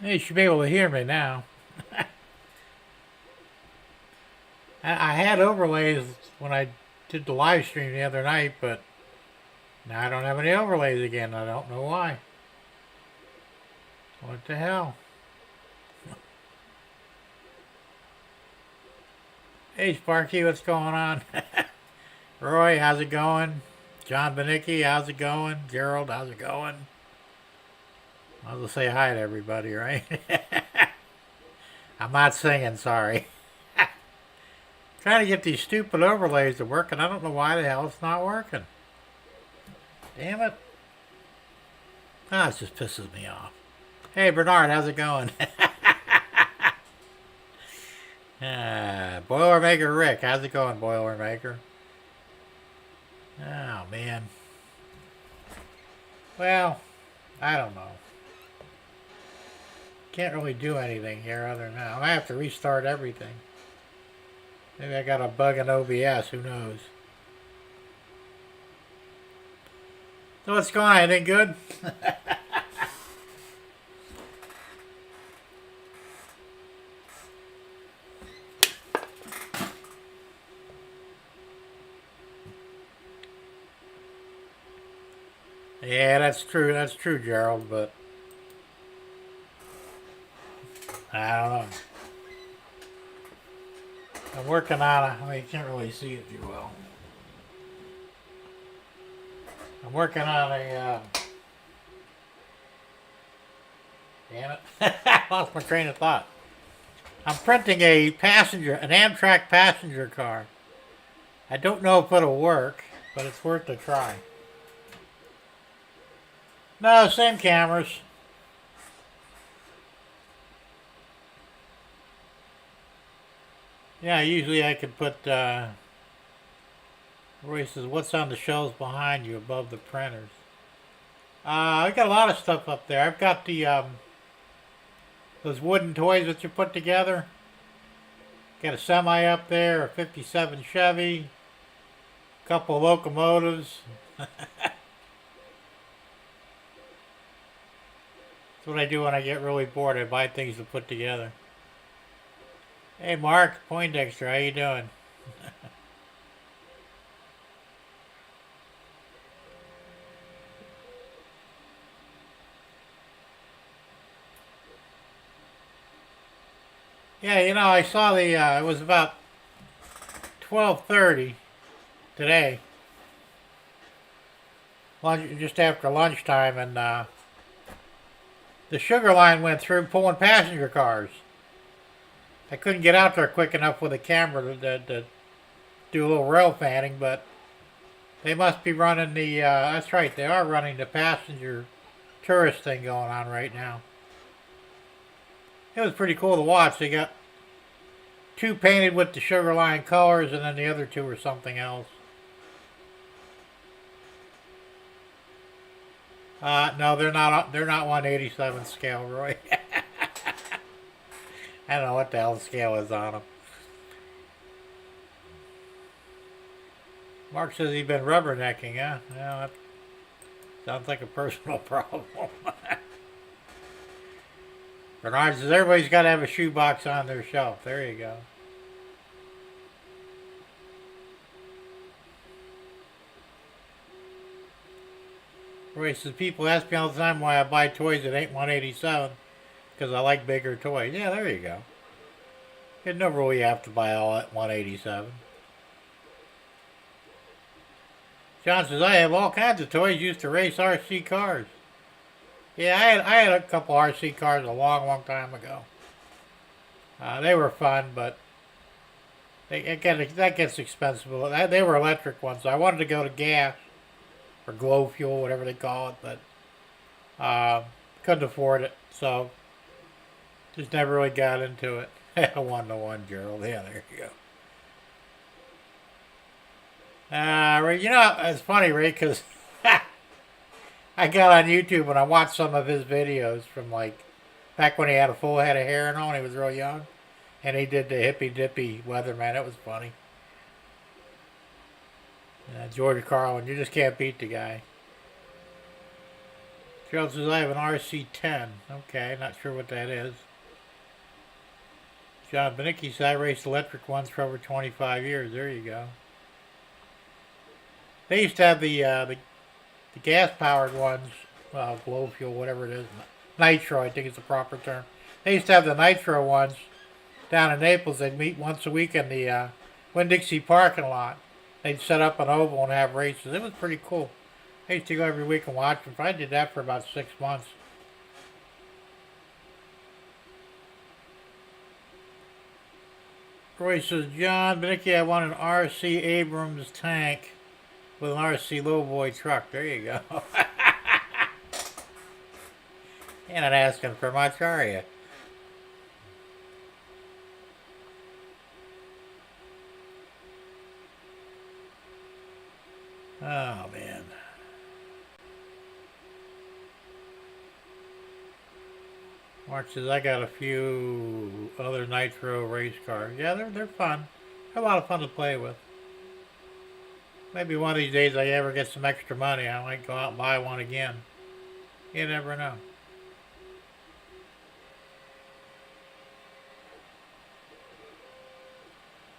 You should be able to hear me now. I had overlays when I did the live stream the other night, but now I don't have any overlays again. I don't know why. What the hell? Hey Sparky, what's going on? Roy, how's it going? John Benicki, how's it going? Gerald, how's it going? I'll just say hi to everybody, right? I'm not singing, sorry. Trying to get these stupid overlays to work, and I don't know why the hell it's not working. Damn it. Ah, it just pisses me off. Hey Bernard, how's it going? Boilermaker Rick, how's it going, Boilermaker? Oh man. Well, I don't know. Can't really do anything here other than that. I might have to restart everything. Maybe I got a bug in OBS, who knows. So what's going on? Anything good? Yeah, that's true, Gerald, but I don't know. I'm working on a, you can't really see it too well. I'm working on a, damn it, I lost my train of thought. I'm printing an Amtrak passenger car. I don't know if it'll work, but it's worth a try. No, same cameras. Yeah, usually I could put, Roy says, what's on the shelves behind you above the printers? I got a lot of stuff up there. I've got the, those wooden toys that you put together. Got a semi up there, a 57 Chevy, a couple of locomotives. That's what I do when I get really bored. I buy things to put together. Hey Mark Poindexter, how you doing? Yeah, you know, I saw the, it was about 12:30 today, just after lunchtime, and the sugar line went through pulling passenger cars. I couldn't get out there quick enough with a camera to do a little rail fanning, but they must be running the, that's right, they are running the passenger tourist thing going on right now. It was pretty cool to watch. They got two painted with the sugar line colors, and then the other two were something else. No, they're not. They're not 1/87 scale, Roy. I don't know what the hell the scale is on them. Mark says he's been rubbernecking, huh? Yeah, that sounds like a personal problem. Bernard says everybody's got to have a shoebox on their shelf. There you go. Roy says people ask me all the time why I buy toys that ain't 1/87 because I like bigger toys. Yeah, there you go. There's no rule you have to buy all at 1/87. John says I have all kinds of toys used to race RC cars. Yeah, I had a couple RC cars a long time ago. They were fun, but that gets expensive. They were electric ones, so I wanted to go to gas or glow fuel, whatever they call it, but couldn't afford it, so just never really got into it. 1-to-1, Gerald. Yeah, there you go. You know, it's funny, Ray, because I got on YouTube and I watched some of his videos from like back when he had a full head of hair and all, and he was real young, and he did the hippy dippy weatherman. It was funny. George Carlin, you just can't beat the guy. Gerald says, I have an RC10. Okay, not sure what that is. John Benicki says, I raced electric ones for over 25 years. There you go. They used to have the gas-powered ones, well, glow fuel, whatever it is. Nitro, I think is the proper term. They used to have the nitro ones down in Naples. They'd meet once a week in the Winn-Dixie parking lot. They'd set up an oval and have races. It was pretty cool. I used to go every week and watch them. I did that for about 6 months. Roy says, John Benicki, I want an RC Abrams tank with an RC lowboy truck. There you go. You're not asking for much, are you? Oh, man. Mark says, I got a few other Nitro race cars. Yeah, they're fun. They're a lot of fun to play with. Maybe one of these days I ever get some extra money, I might go out and buy one again. You never know.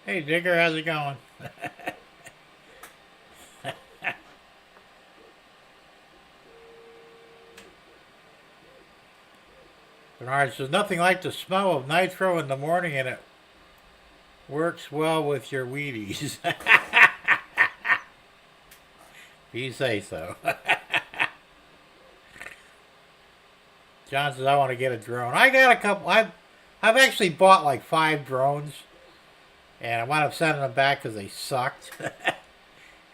Hey, Digger, how's it going? Bernard says, nothing like the smell of nitro in the morning, and it works well with your Wheaties. You say so. John says, I want to get a drone. I got a couple. I've actually bought like 5 drones, and I wound up sending them back because they sucked.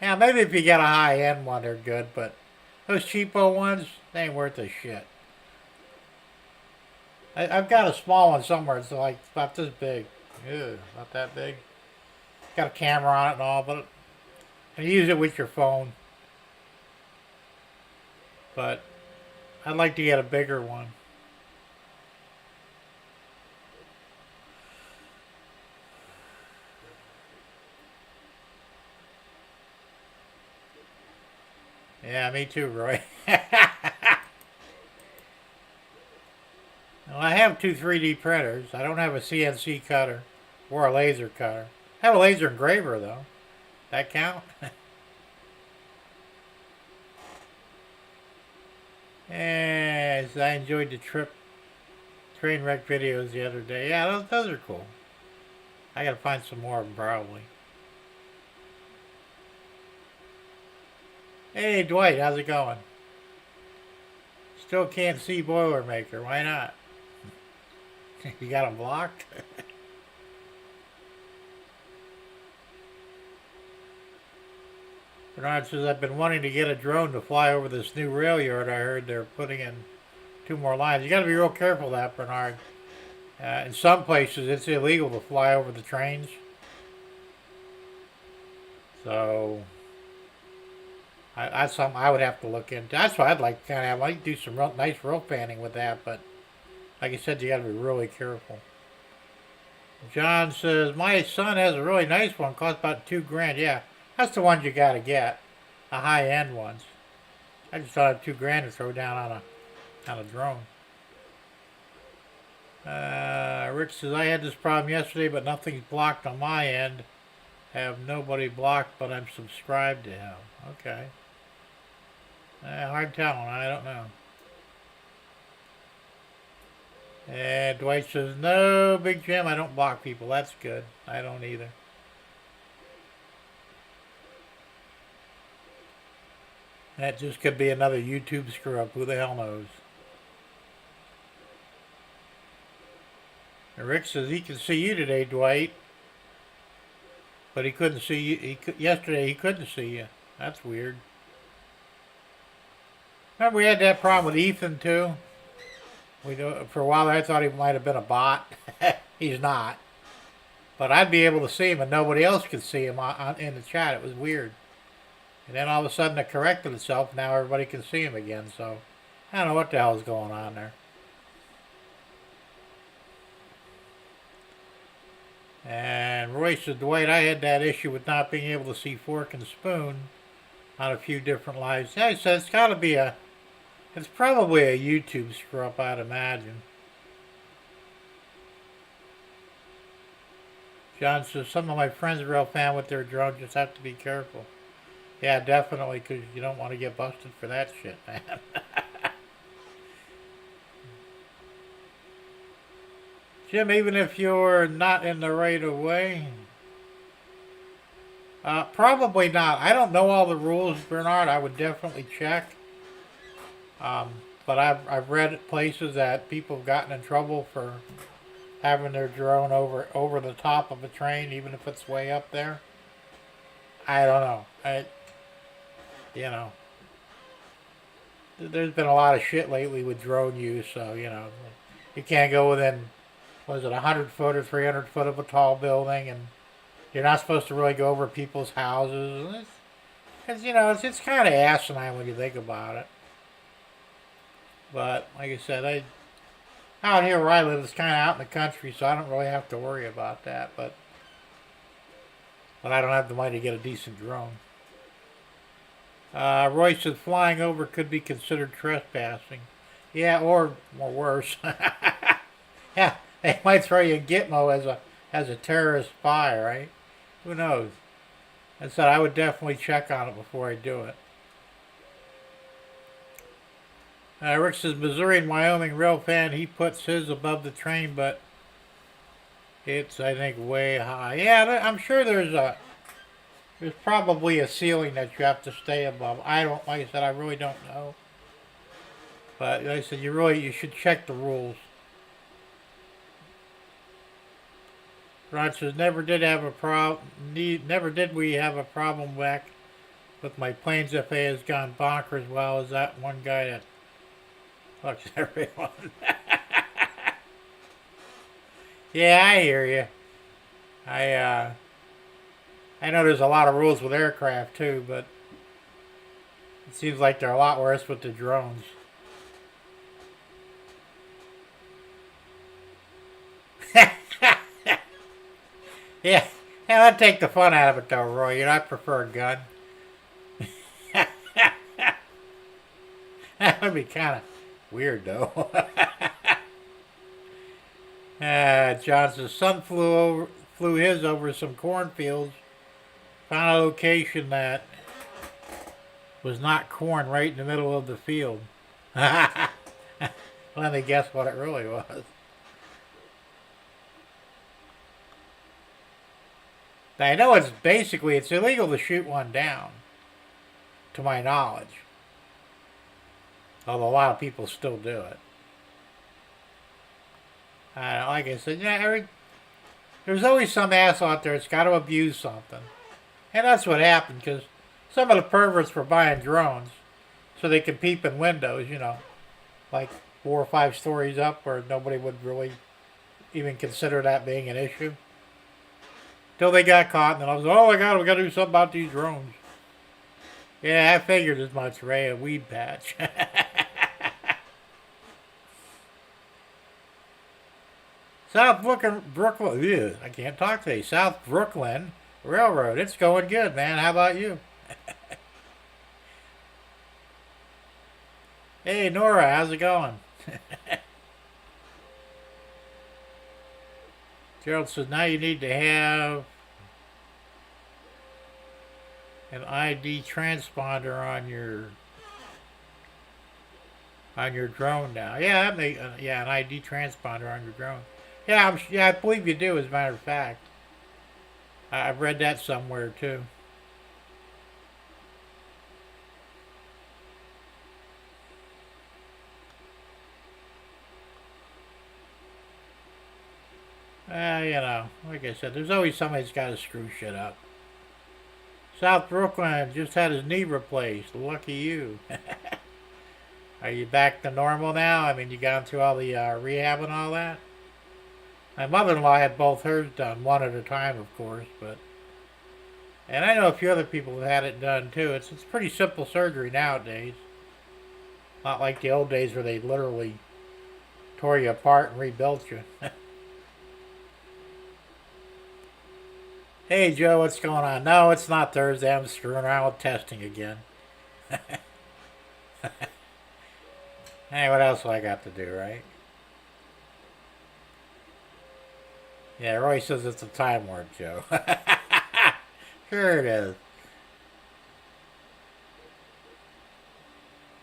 Yeah, maybe if you get a high-end one, they're good, but those cheapo ones, they ain't worth a shit. I've got a small one somewhere. It's like about this big. Ew, not that big. Got a camera on it and all, but you use it with your phone. But I'd like to get a bigger one. Yeah, me too, Roy. Well, I have 2 3D printers. I don't have a CNC cutter or a laser cutter. I have a laser engraver, though. That count? Yes, I enjoyed the train wreck videos the other day. Yeah, those are cool. I gotta find some more of them, probably. Hey, Dwight, how's it going? Still can't see Boilermaker. Why not? You got him blocked? Bernard says, I've been wanting to get a drone to fly over this new rail yard. I heard they're putting in 2 more lines. You got to be real careful of that, Bernard. In some places, it's illegal to fly over the trains. So, that's something I would have to look into. That's why I'd like to kind of have, like, do some nice rope fanning with that, but like I said, you got to be really careful. John says, my son has a really nice one. Costs about $2,000. Yeah, that's the ones you got to get. The high-end ones. I just thought of $2,000 to throw down on a drone. Rick says, I had this problem yesterday, but nothing's blocked on my end. Have nobody blocked, but I'm subscribed to him. Okay. Hard telling. I don't know. And Dwight says, no, Big Jim, I don't block people. That's good. I don't either. That just could be another YouTube screw-up. Who the hell knows? And Rick says he can see you today, Dwight. But he couldn't see you. Yesterday he couldn't see you. That's weird. Remember we had that problem with Ethan, too? For a while I thought he might have been a bot. He's not. But I'd be able to see him and nobody else could see him in the chat. It was weird. And then all of a sudden it corrected itself. Now everybody can see him again. So I don't know what the hell is going on there. And Roy said, Dwight, I had that issue with not being able to see fork and spoon on a few different lives. Yeah, he said it's got to be a It's probably a YouTube screw up, I'd imagine. John says, some of my friends are real fan with their drones, just have to be careful. Yeah, definitely, because you don't want to get busted for that shit, man. Jim, even if you're not in the right of way, probably not. I don't know all the rules, Bernard. I would definitely check. But I've read places that people have gotten in trouble for having their drone over the top of a train, even if it's way up there. I don't know. You know, there's been a lot of shit lately with drone use, so you can't go within, was it 100 foot or 300 foot of a tall building, and you're not supposed to really go over people's houses. It's kind of asinine when you think about it. But like I said, out here where I live, it's kind of out in the country, so I don't really have to worry about that. But I don't have the money to get a decent drone. Roy said flying over could be considered trespassing. Yeah, or worse. Yeah, they might throw you in Gitmo as a terrorist spy, right? Who knows? I said I would definitely check on it before I do it. Rick says Missouri and Wyoming real fan. He puts his above the train, but it's I think way high. Yeah, I'm sure there's probably a ceiling that you have to stay above. Like I said, I really don't know. But like I said, you should check the rules. Ron says never did we have a problem back with my planes FA has gone bonkers. Well, is that one guy that fucks everyone? Yeah, I hear you. I know there's a lot of rules with aircraft too, but it seems like they're a lot worse with the drones. Yeah, that'd take the fun out of it though, Roy. I prefer a gun. That would be kind of weird though. Johnson's son flew his over some cornfields, found a location that was not corn right in the middle of the field. Let me guess what it really was. I know it's illegal to shoot one down, to my knowledge. Although a lot of people still do it. Like I said, there's always some asshole out there that's got to abuse something. And that's what happened, because some of the perverts were buying drones so they could peep in windows, like 4 or 5 stories up where nobody would really even consider that being an issue. Till they got caught, and then I was like, oh my god, we got to do something about these drones. Yeah, I figured as much, Ray, a weed patch. South Brooklyn, I can't talk today. South Brooklyn Railroad, it's going good, man. How about you? Hey, Nora, how's it going? Gerald says now you need to have an ID transponder on your drone now. Yeah, an ID transponder on your drone. Yeah, I believe you do. As a matter of fact, I've read that somewhere too. Like I said, there's always somebody that's got to screw shit up. South Brooklyn just had his knee replaced. Lucky you. Are you back to normal now? I mean, you gone through all the rehab and all that? My mother-in-law had both hers done, one at a time, of course, and I know a few other people have had it done too. It's pretty simple surgery nowadays. Not like the old days where they literally tore you apart and rebuilt you. Hey Joe, what's going on? No, it's not Thursday. I'm screwing around with testing again. Hey, what else do I got to do, right? Yeah, Roy says it's a time warp, Joe. Sure it is.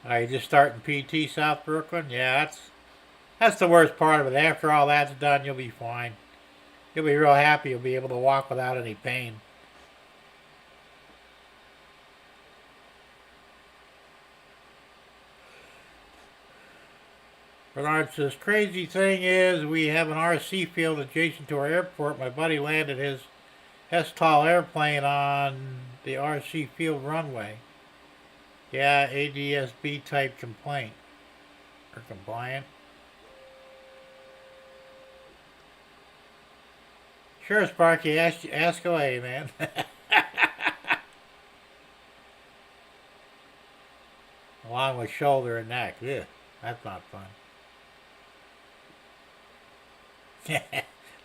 Are you just starting PT South Brooklyn? Yeah, that's the worst part of it. After all that's done, you'll be fine. You'll be real happy. You'll be able to walk without any pain. Bernard says, crazy thing is we have an RC field adjacent to our airport. My buddy landed his S-Tall airplane on the RC field runway. Yeah, ADSB type complaint. Or compliant. Sure, Sparky, ask away, man. Along with shoulder and neck. Yeah, that's not fun.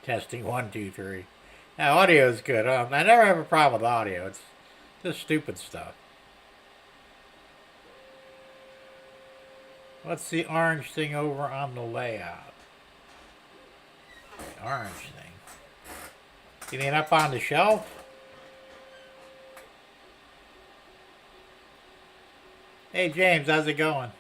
Testing 1, 2, 3. Now, audio is good. I never have a problem with audio. It's just stupid stuff. What's the orange thing over on the layout? The orange thing. You mean up on the shelf? Hey James, how's it going?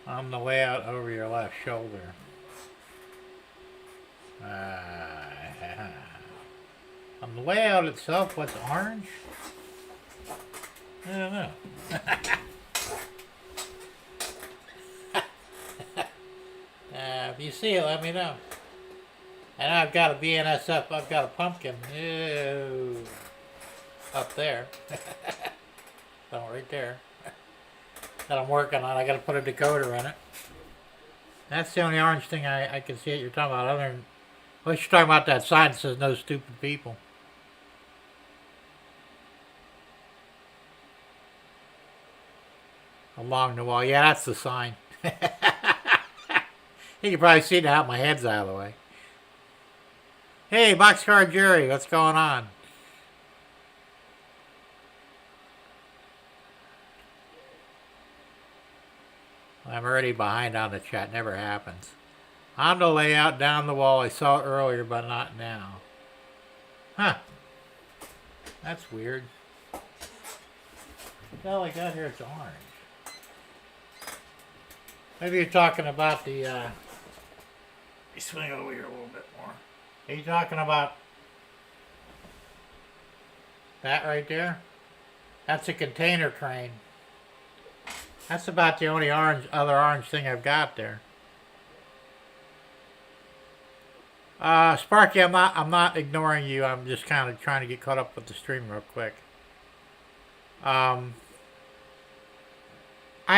On the layout over your left shoulder. On the layout itself, what's orange? I don't know. If you see it, let me know. And I've got a BNSF, I've got a pumpkin. Ew. Up there. Oh, right there. That I'm working on. I got to put a decoder in it. That's the only orange thing I can see that you're talking about. Other than, well, you're talking about that sign that says no stupid people. Along the wall. Yeah, that's the sign. You can probably see now my head's out of the way. Hey, Boxcar Jerry, what's going on? I'm already behind on the chat. Never happens. On the layout down the wall. I saw it earlier, but not now. Huh. That's weird. The hell I got here, it's orange. Maybe you're talking about the, let me swing over here a little bit more. Are you talking about that right there? That's a container crane. That's about the only other orange thing I've got there. Sparky, I'm not ignoring you. I'm just kind of trying to get caught up with the stream real quick. I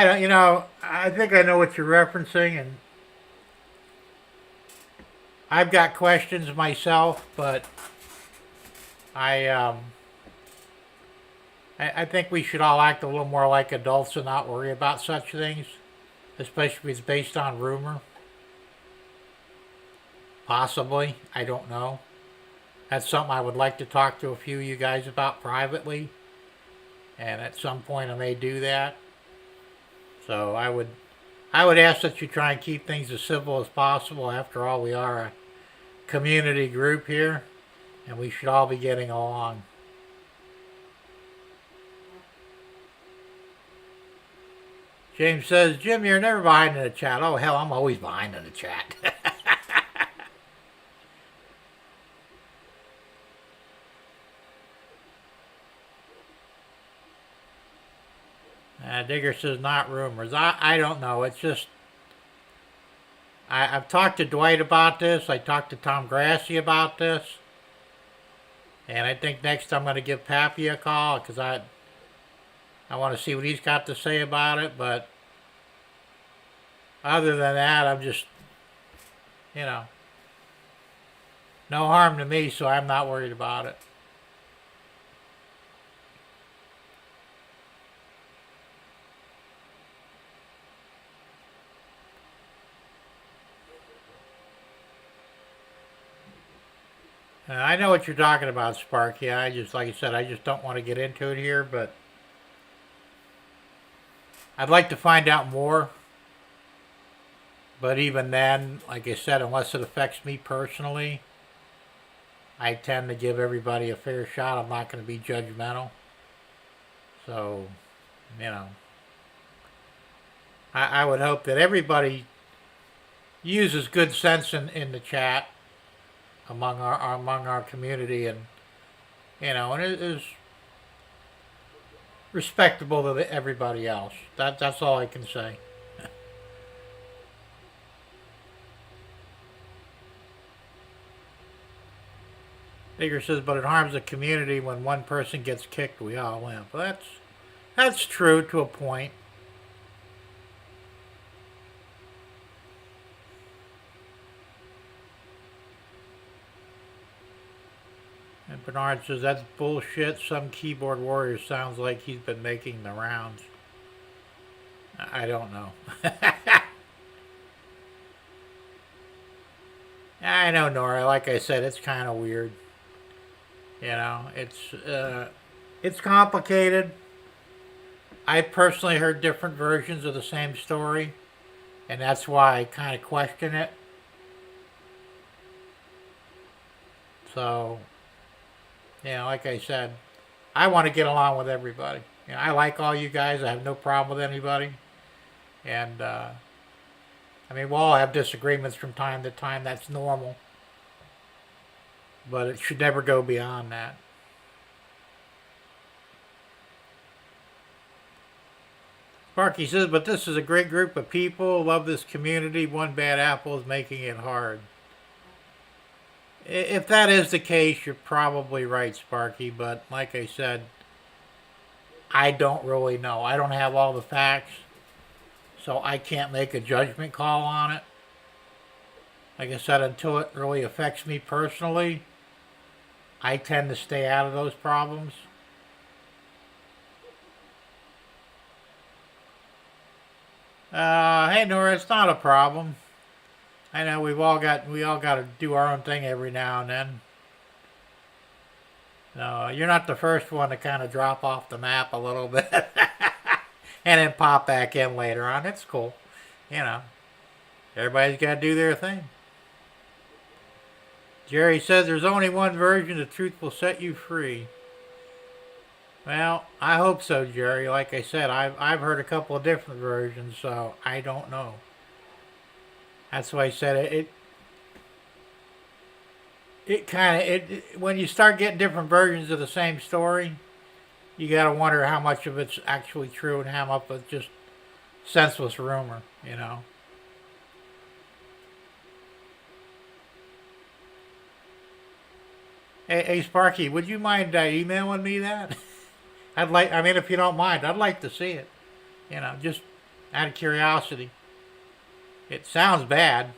don't, I think I know what you're referencing, and I've got questions myself, but I think we should all act a little more like adults and not worry about such things, especially if it's based on rumor. Possibly, I don't know. That's something I would like to talk to a few of you guys about privately, and at some point I may do that. So I would ask that you try and keep things as civil as possible. After all, we are a community group here, and we should all be getting along. James says, Jim, you're never behind in the chat. Oh, hell, I'm always behind in the chat. Digger says, not rumors. I don't know. It's just, I've talked to Dwight about this. I talked to Tom Grassi about this. And I think next I'm going to give Pappy a call because I want to see what he's got to say about it. But other than that, I'm just, No harm to me, so I'm not worried about it. I know what you're talking about, Sparky. I just, like I said, I just don't want to get into it here, but I'd like to find out more. But even then, like I said, unless it affects me personally, I tend to give everybody a fair shot. I'm not going to be judgmental. So, you know, I would hope that everybody uses good sense in the chat among our community, and and it is respectable to everybody else. That's all I can say. Digger says, but it harms the community when one person gets kicked. We all win. Well, that's true to a point. And Bernard says, that's bullshit. Some keyboard warrior sounds like he's been making the rounds. I don't know. I know, Nora. Like I said, it's kind of weird. It's complicated. I personally heard different versions of the same story, and that's why I kind of question it. So, like I said, I want to get along with everybody. I like all you guys. I have no problem with anybody. And, we'll all have disagreements from time to time. That's normal. But it should never go beyond that. Sparky says, but this is a great group of people. Love this community. One bad apple is making it hard. If that is the case, you're probably right, Sparky. But like I said, I don't really know. I don't have all the facts, so I can't make a judgment call on it. Like I said, until it really affects me personally, I tend to stay out of those problems. Hey Nora, it's not a problem. I know we all got to do our own thing every now and then. No, you're not the first one to kind of drop off the map a little bit and then pop back in later on. It's cool. Everybody's got to do their thing. Jerry says there's only one version. The truth will set you free. Well, I hope so, Jerry. Like I said, I've heard a couple of different versions, so I don't know. That's why I said when you start getting different versions of the same story, you got to wonder how much of it's actually true and how much of it's just senseless rumor, Hey, Sparky, would you mind emailing me that? If you don't mind, I'd like to see it. Just out of curiosity. It sounds bad.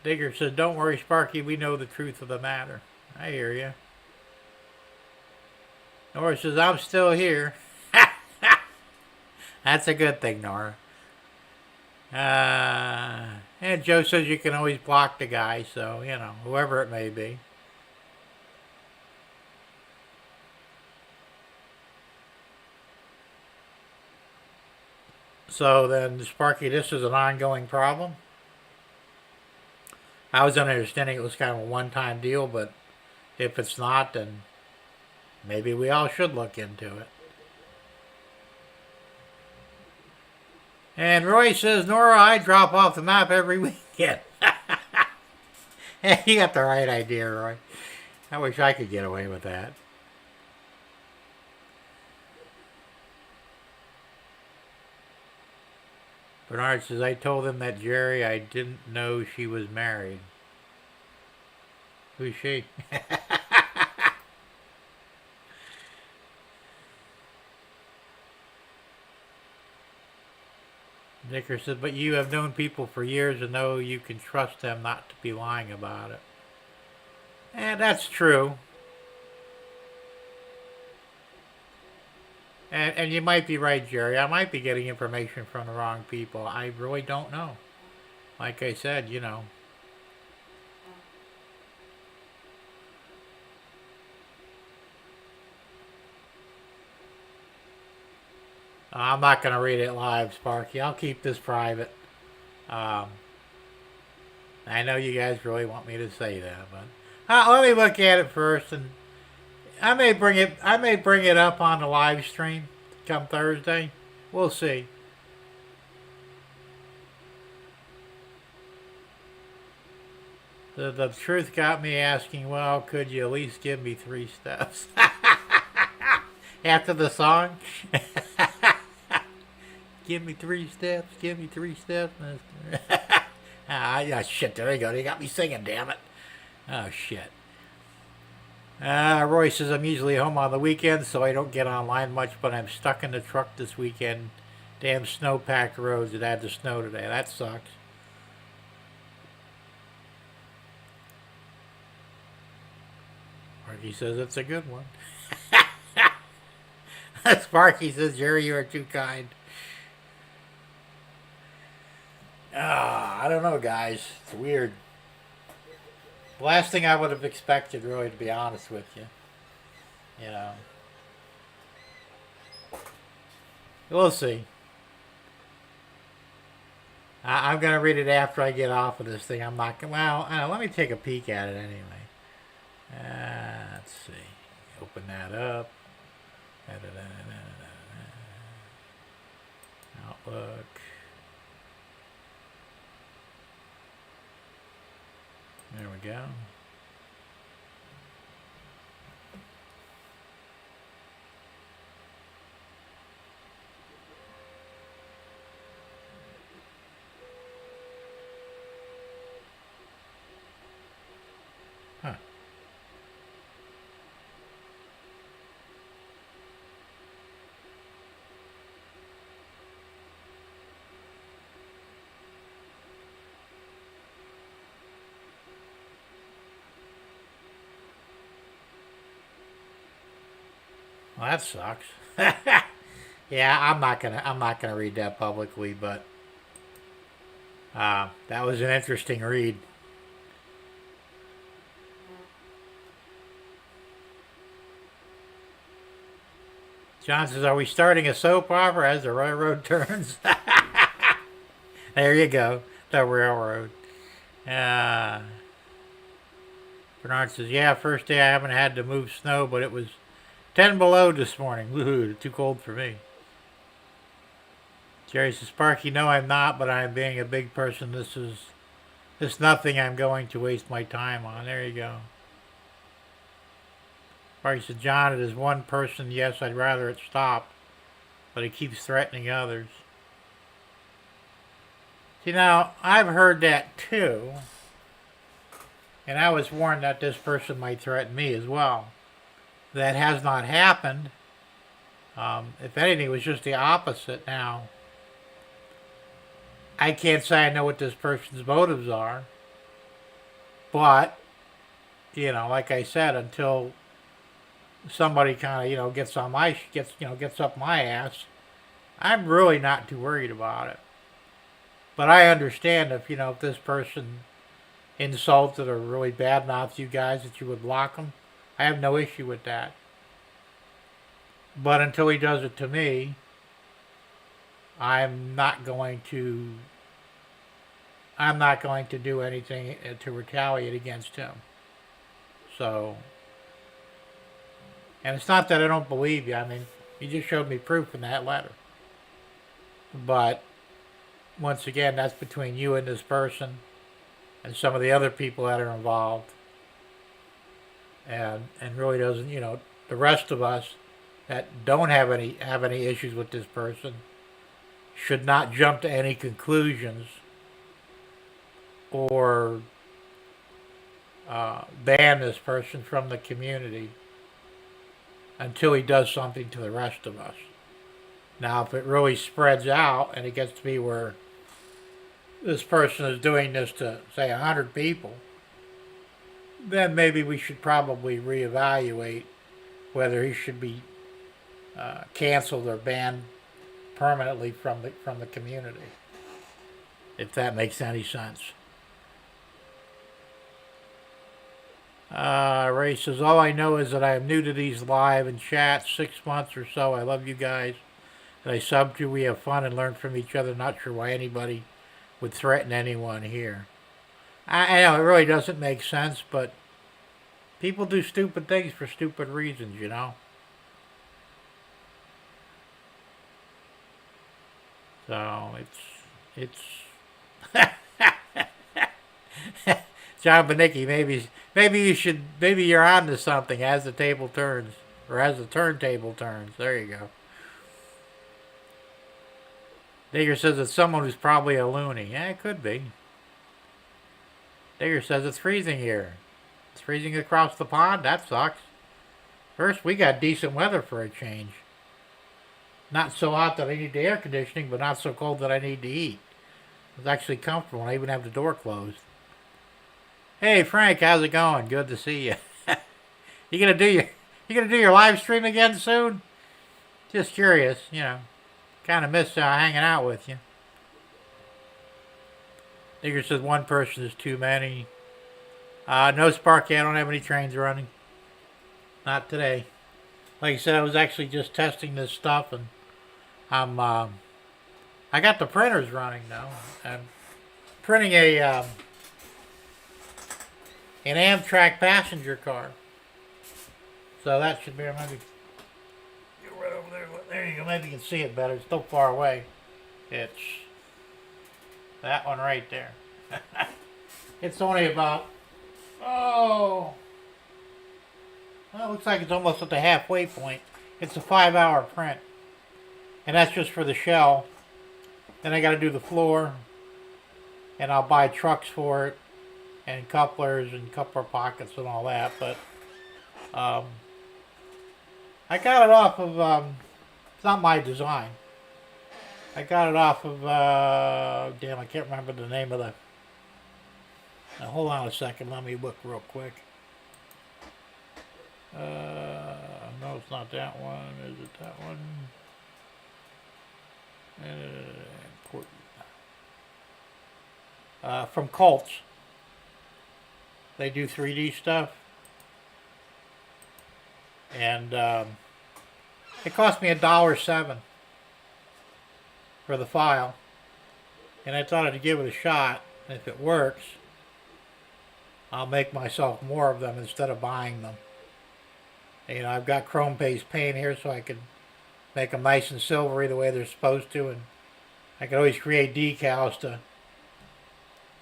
Digger says, don't worry, Sparky, we know the truth of the matter. I hear you. Nora says, I'm still here. That's a good thing, Nora. And Joe says you can always block the guy, so, whoever it may be. So then, Sparky, this is an ongoing problem? I was understanding it was kind of a one-time deal, but if it's not, then maybe we all should look into it. And Roy says, Nora, I drop off the map every weekend. You got the right idea, Roy. I wish I could get away with that. Bernard says, I told him that Jerry, I didn't know she was married. Who's she? Dicker says, but you have known people for years and know you can trust them not to be lying about it. And that's true. And you might be right, Jerry. I might be getting information from the wrong people. I really don't know. Like I said, I'm not going to read it live, Sparky. I'll keep this private. Um, I know you guys really want me to say that, but let me look at it first, and I may bring it. I may bring it up on the live stream come Thursday. We'll see. The truth got me asking. Well, could you at least give me 3 steps after the song? Give me 3 steps. Give me 3 steps. Yeah, shit. There you go. You got me singing. Damn it. Oh shit. Roy says I'm usually home on the weekends, so I don't get online much, but I'm stuck in the truck this weekend. Damn snow-packed roads. It had to snow today. That sucks. Sparky says it's a good one. Sparky says, Jerry, you are too kind. I don't know, guys. It's weird. The last thing I would have expected, really, to be honest with you. You know. We'll see. I'm going to read it after I get off of this thing. I'm not going to... Well, let me take a peek at it anyway. Let's see. Open that up. Outlook. There we go. Huh. Well, that sucks. Yeah, I'm not gonna read that publicly, but that was an interesting read. John says, "Are we starting a soap opera as the railroad turns?" There you go, the railroad. Bernard says, "Yeah, first day I haven't had to move snow, but it was 10 below this morning. Woohoo, too cold for me." Jerry says, "Sparky, no, I'm not, but I'm being a big person. This nothing I'm going to waste my time on." There you go. Sparky said, "John, it is one person. Yes, I'd rather it stop, but it keeps threatening others." See, now, I've heard that too, and I was warned that this person might threaten me as well. That has not happened. If anything, it was just the opposite. Now, I can't say I know what this person's motives are, but, like I said, until somebody kind of, gets on gets up my ass, I'm really not too worried about it. But I understand if this person insulted or really badmouthed you guys, that you would block them. I have no issue with that. But until he does it to me, I'm not going to do anything to retaliate against him. So, and it's not that I don't believe you. I mean, you just showed me proof in that letter. But once again, that's between you and this person and some of the other people that are involved. And really doesn't, the rest of us that don't have any issues with this person should not jump to any conclusions or ban this person from the community until he does something to the rest of us. Now, if it really spreads out and it gets to be where this person is doing this to, say, 100 people, then maybe we should probably reevaluate whether he should be canceled or banned permanently from the community, if that makes any sense. Ray says, all I know is that I am new to these live and chats, 6 months or so. I love you guys that I sub to. We have fun and learn from each other. Not sure why anybody would threaten anyone here. I know it really doesn't make sense, but people do stupid things for stupid reasons, you know. So it's John Benicki, maybe you're on to something as the table turns, or as the turntable turns. There you go. Digger says it's someone who's probably a loony. Yeah, it could be. Digger says it's freezing here. It's freezing across the pond. That sucks. First, we got decent weather for a change. Not so hot that I need the air conditioning, but not so cold that I need to eat. It's actually comfortable, and I even have the door closed. Hey Frank, how's it going? Good to see you. You gonna do your live stream again soon? Just curious, you know. Kind of miss hanging out with you. Digger says one person is too many. No Sparky, I don't have any trains running. Not today. Like I said, I was actually just testing this stuff, and I got the printers running now. I'm printing an Amtrak passenger car. So that should be, maybe get right over there. There you go. Maybe you can see it better. It's still far away. It's that one right there. It's only about, well, it looks like it's almost at the halfway point. It's a 5-hour print. And that's just for the shell. Then I got to do the floor. And I'll buy trucks for it. And couplers and coupler pockets and all that. But I got it off of, it's not my design. I got it off of, damn, I can't remember the name of the, now hold on a second, let me look real quick. No, it's not that one. Is it that one? From Colts. They do 3D stuff. And it cost me $1.07 for the file. And I thought I'd give it a shot. And if it works, I'll make myself more of them instead of buying them. You know, I've got chrome paste paint here so I can make them nice and silvery the way they're supposed to, and I can always create decals to,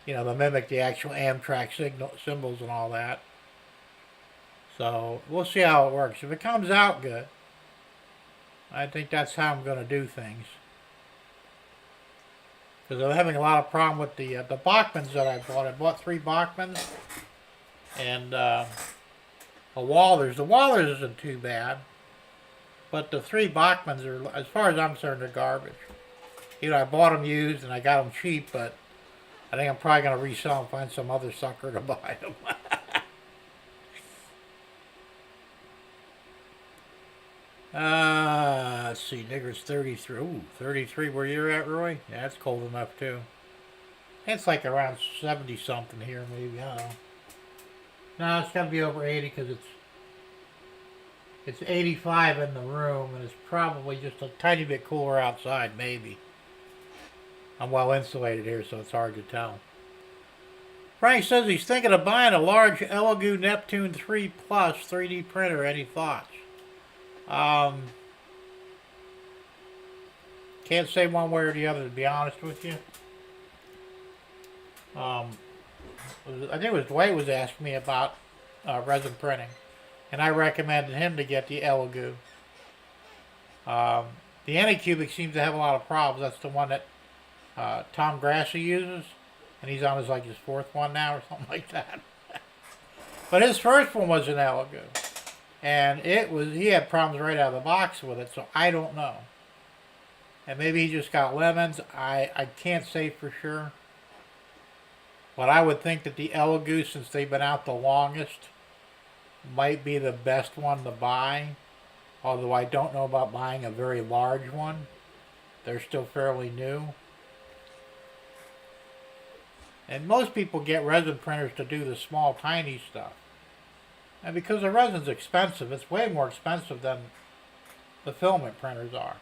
you know, to mimic the actual Amtrak symbols and all that. So we'll see how it works. If it comes out good, I think that's how I'm going to do things. Because I'm having a lot of problem with the Bachmans that I bought. I bought 3 Bachmans and a Walthers. The Walthers isn't too bad, but the 3 Bachmans are, as far as I'm concerned, they're garbage. You know, I bought them used and I got them cheap, but I think I'm probably going to resell them and find some other sucker to buy them. Let's see, Digger's 33. Ooh, 33 where you're at, Roy? Yeah, it's cold enough too. It's like around 70 something here, maybe. I don't know. No, it's got to be over 80 because it's 85 in the room, and it's probably just a tiny bit cooler outside, maybe. I'm well insulated here, so it's hard to tell. Frank says he's thinking of buying a large Elegoo Neptune 3 Plus 3D printer. Any thoughts? Can't say one way or the other, to be honest with you. I think it was Dwight was asking me about resin printing, and I recommended him to get the Elegoo. The Anycubic seems to have a lot of problems. That's the one that Tom Grassi uses, and he's on his 4th one now or something like that. But his first one was an Elegoo, and he had problems right out of the box with it, so I don't know. And maybe he just got lemons. I can't say for sure. But I would think that the Elegoo, since they've been out the longest, might be the best one to buy. Although I don't know about buying a very large one. They're still fairly new. And most people get resin printers to do the small, tiny stuff. And because the resin's expensive, it's way more expensive than the filament printers are.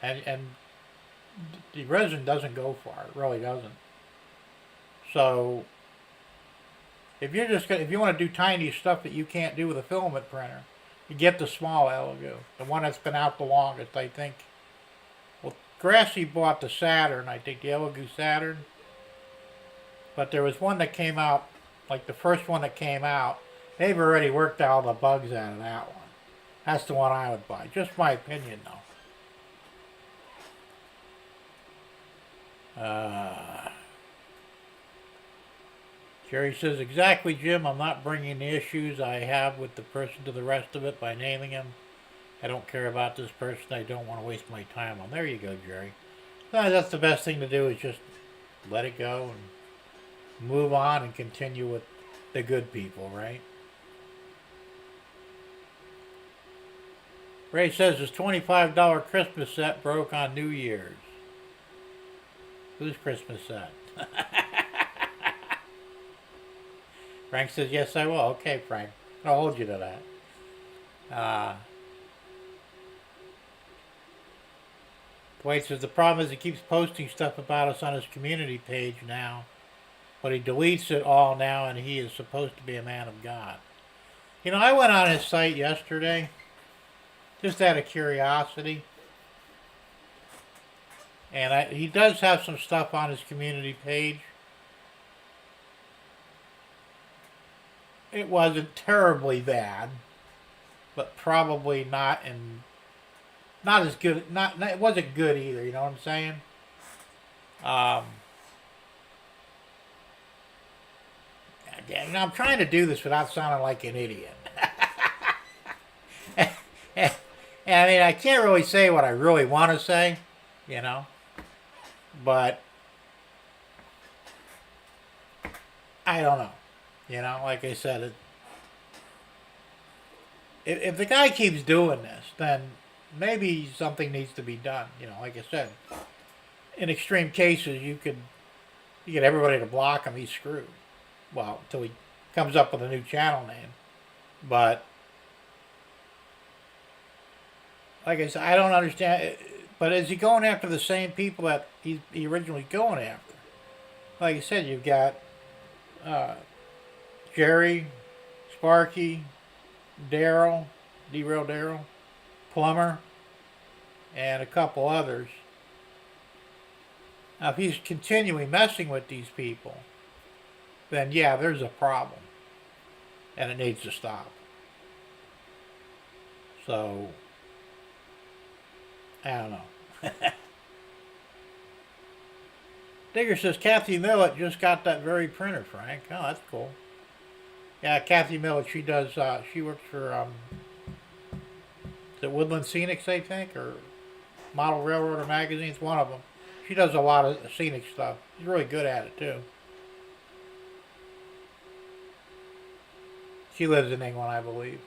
And the resin doesn't go far. It really doesn't. So if you want to do tiny stuff that you can't do with a filament printer, you get the small Elegoo, the one that's been out the longest, I think. Well, Grassy bought the Saturn, I think the Elegoo Saturn. But there was one that came out, like the first one that came out. They've already worked out all the bugs out of that one. That's the one I would buy. Just my opinion, though. Jerry says, exactly, Jim. I'm not bringing the issues I have with the person to the rest of it by naming him. I don't care about this person. I don't want to waste my time on. There you go, Jerry. That's the best thing to do, is just let it go and move on and continue with the good people, right? Ray says his $25 Christmas set broke on New Year's. Whose Christmas set? Frank says, yes, I will. Okay, Frank. I'll hold you to that. Dwight says, the problem is he keeps posting stuff about us on his community page now, but he deletes it all now, and he is supposed to be a man of God. You know, I went on his site yesterday, just out of curiosity, and he does have some stuff on his community page. It wasn't terribly bad, but probably not as good. It wasn't good either. You know what I'm saying? You know, I'm trying to do this without sounding like an idiot. And I mean, I can't really say what I really want to say, you know, but I don't know. You know, like I said, if the guy keeps doing this, then maybe something needs to be done. You know, like I said, in extreme cases, you get everybody to block him. He's screwed. Well, until he comes up with a new channel name. But like I said, I don't understand. But is he going after the same people that he originally going after? Like I said, you've got Jerry, Sparky, Daryl, Derail Daryl, Plumber, and a couple others. Now, if he's continuing messing with these people, then yeah, there's a problem. And it needs to stop. So, I don't know. Digger says, Kathy Millett just got that very printer, Frank. Oh, that's cool. Yeah, Kathy Millett, she does, she works for, is it Woodland Scenics, I think, or Model Railroader Magazine? It's one of them. She does a lot of scenic stuff. She's really good at it, too. She lives in England, I believe.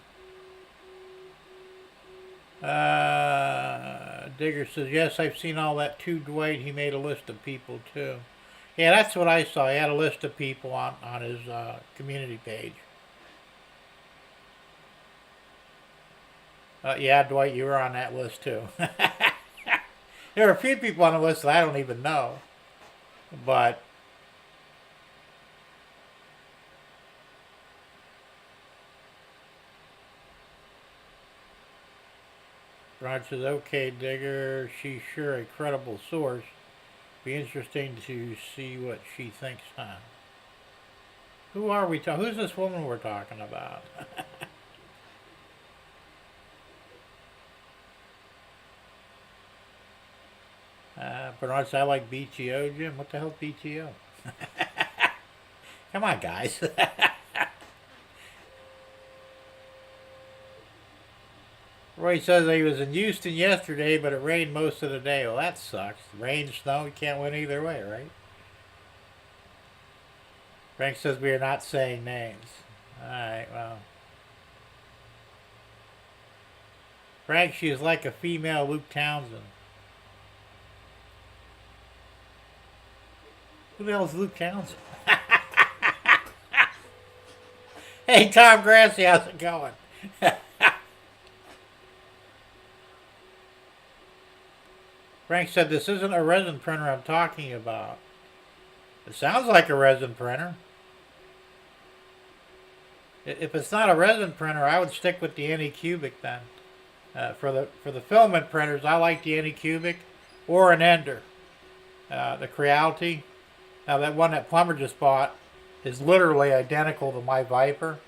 Digger says, yes, I've seen all that too, Dwight. He made a list of people, too. Yeah, that's what I saw. He had a list of people on his community page. Yeah, Dwight, you were on that list, too. There are a few people on the list that I don't even know. But Rod says, okay, Digger, she's sure a credible source. Be interesting to see what she thinks, huh? Who are we talking? Who's this woman we're talking about? Bernard says, I like BTO, Jim. What the hell's BTO? Come on, guys. Roy says he was in Houston yesterday, but it rained most of the day. Well, that sucks. Rain, snow, you can't win either way, right? Frank says we are not saying names. Alright, well. Frank, she is like a female Luke Townsend. Who the hell is Luke Townsend? Hey, Tom Grassy, how's it going? Frank said, this isn't a resin printer I'm talking about. It sounds like a resin printer. If it's not a resin printer, I would stick with the Anycubic then. For the filament printers, I like the Anycubic or an Ender. The Creality. Now that one that Plumber just bought is literally identical to my Viper.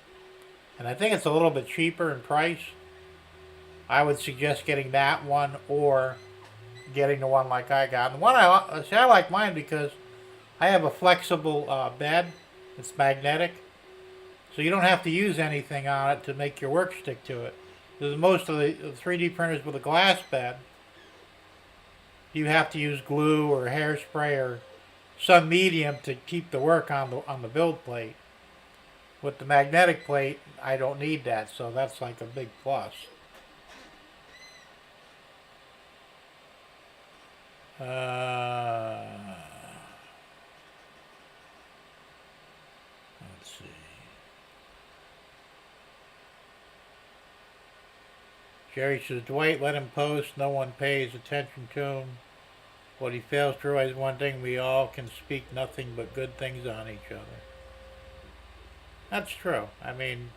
And I think it's a little bit cheaper in price. I would suggest getting that one or getting the one like I got. And the one I like mine because I have a flexible bed. It's magnetic. So you don't have to use anything on it to make your work stick to it. Because most of the 3D printers with a glass bed, you have to use glue or hairspray or some medium to keep the work on the build plate. With the magnetic plate, I don't need that, so that's like a big plus. Let's see. Jerry says, Dwight, let him post. No one pays attention to him. What he fails to realize one thing, we all can speak nothing but good things on each other. That's true. I mean,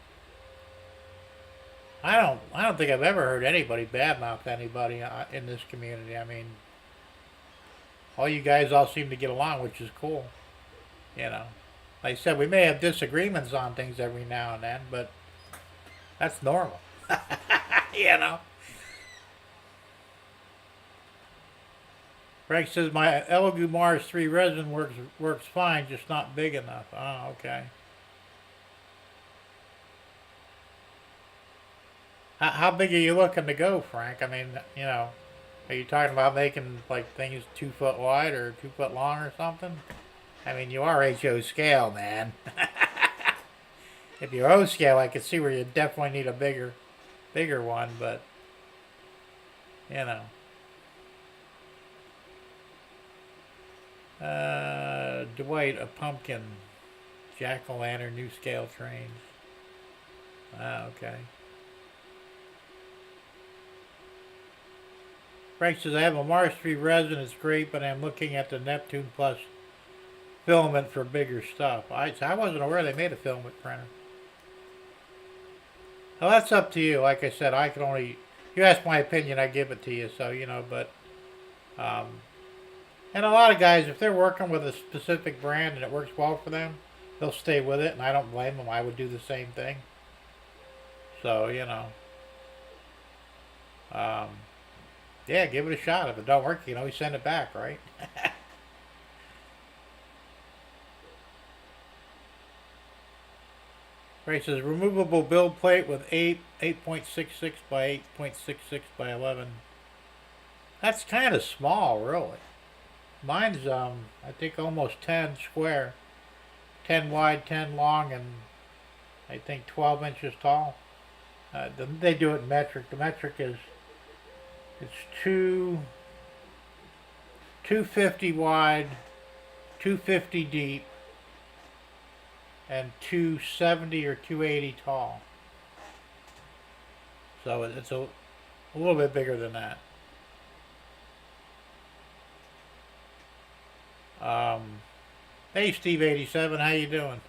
I don't think I've ever heard anybody badmouth anybody in this community. I mean, all you guys all seem to get along, which is cool. You know, like I said, we may have disagreements on things every now and then, but that's normal. You know. Frank says my Elegoo Mars 3 resin works fine, just not big enough. Oh, okay. How big are you looking to go, Frank? I mean, you know, are you talking about making like things 2 foot wide or 2 foot long or something? I mean, you are HO scale, man. If you're O scale, I could see where you definitely need a bigger one, but you know. Dwight, a pumpkin, jack-o'-lantern, new scale trains. Ah, okay. Frank says, I have a Mars 3 resin, it's great, but I'm looking at the Neptune Plus filament for bigger stuff. I wasn't aware they made a filament printer. Well, that's up to you. Like I said, I can only, you ask my opinion, I give it to you, so, you know, but, and a lot of guys, if they're working with a specific brand and it works well for them, they'll stay with it, and I don't blame them. I would do the same thing. So, you know, yeah, give it a shot. If it don't work, you know, you send it back, right? Right, says removable build plate with 8.66 by 8.66 by 11. That's kind of small, really. Mine's I think almost 10 square, 10 wide, 10 long, and I think 12 inches tall. They do it in metric. The metric is it's 250 wide, 250 deep, and 270 or 280 tall. So it's a little bit bigger than that. Hey Steve 87, how you doing?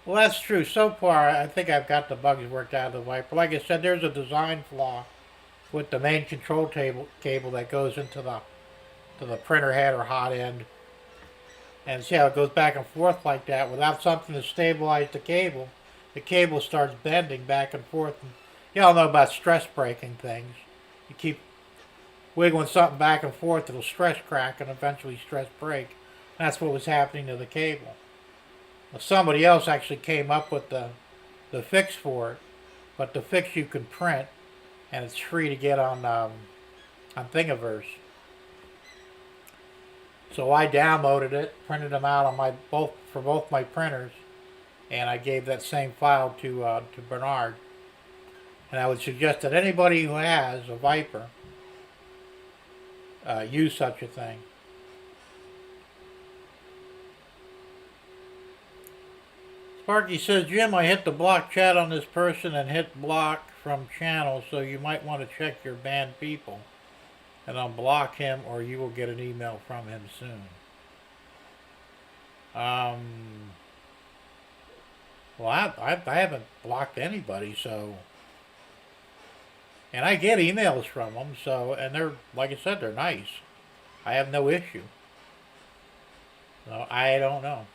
Well, that's true. So far, I think I've got the bugs worked out of the Viper. Like I said, there's a design flaw with the main control cable that goes into the printer head or hot end. And see how it goes back and forth like that without something to stabilize the cable. The cable starts bending back and forth. And you all know about stress breaking things. You keep wiggling something back and forth, it'll stress crack and eventually stress break. That's what was happening to the cable. Well, somebody else actually came up with the fix for it, but the fix you can print, and it's free to get on Thingiverse. So I downloaded it, printed them out on my both my printers, and I gave that same file to Bernard. And I would suggest that anybody who has a Viper use such a thing. Sparky says, Jim, I hit the block chat on this person and hit block from channel, so you might want to check your banned people and unblock him, or you will get an email from him soon. Well, I haven't blocked anybody, so, and I get emails from them, so, and they're, like I said, they're nice. I have no issue. So I don't know.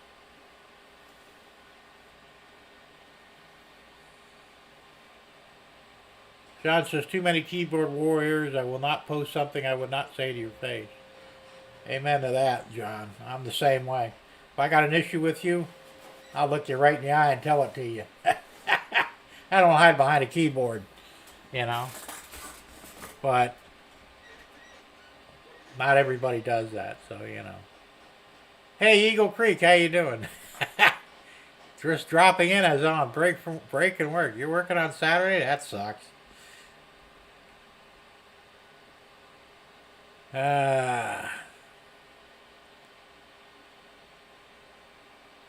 John says, too many keyboard warriors. I will not post something I would not say to your face. Amen to that, John. I'm the same way. If I got an issue with you, I'll look you right in the eye and tell it to you. I don't hide behind a keyboard, you know. But not everybody does that, so, you know. Hey, Eagle Creek, how you doing? Just dropping in as on break and work. You're working on Saturday? That sucks.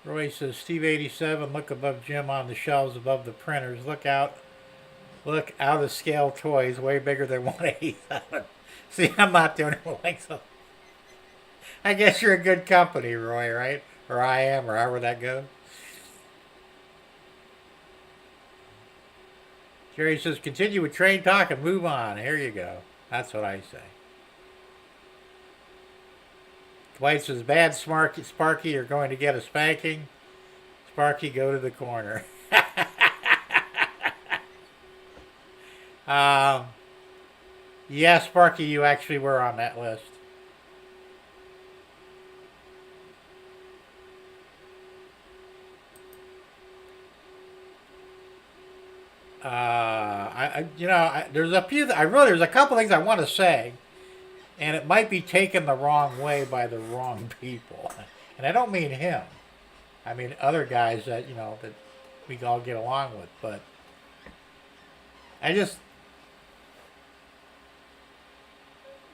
Roy says, Steve 87, look above Jim on the shelves above the printers. Look out of scale toys, way bigger than 1/8. See, I'm not doing it like so. I guess you're a good company, Roy, right? Or I am, or however that goes. Jerry says, continue with train talk and move on. Here you go. That's what I say. Dwight says, bad Sparky, you're going to get a spanking. Sparky, go to the corner. Yeah, Sparky, you actually were on that list. There's a couple things I want to say. And it might be taken the wrong way by the wrong people. And I don't mean him. I mean other guys that, that we all get along with. But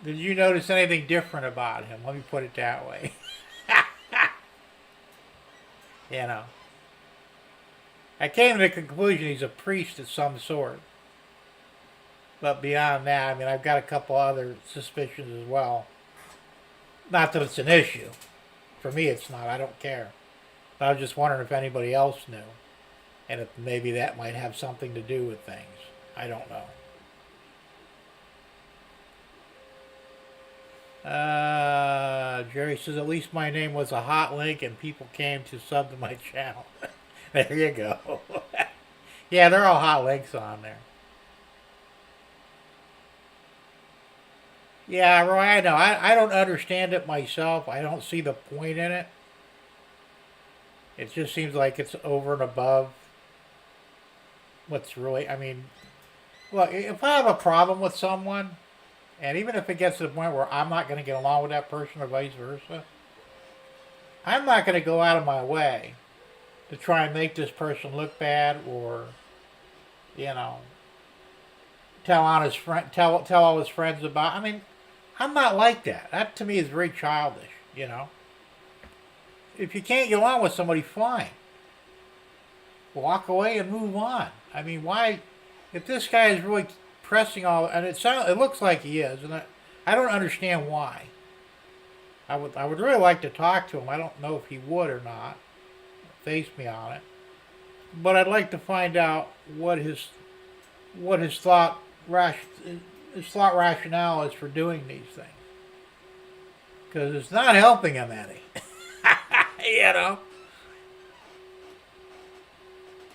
did you notice anything different about him? Let me put it that way. I came to the conclusion he's a priest of some sort. But beyond that, I've got a couple other suspicions as well. Not that it's an issue. For me, it's not. I don't care. But I was just wondering if anybody else knew. And if maybe that might have something to do with things. I don't know. Jerry says, at least my name was a hot link and people came to sub to my channel. There you go. Yeah, they're all hot links on there. Yeah, Roy, I know. I don't understand it myself. I don't see the point in it. It just seems like it's over and above what's really, well, if I have a problem with someone, and even if it gets to the point where I'm not going to get along with that person or vice versa, I'm not going to go out of my way to try and make this person look bad or, tell all his friends about. I'm not like that. That to me is very childish, If you can't get along with somebody, fine. Walk away and move on. Why? If this guy is really pressing all, and it looks like he is, and I don't understand why. I would really like to talk to him. I don't know if he would or not face me on it, but I'd like to find out what his thought rationale is for doing these things, because it's not helping him any.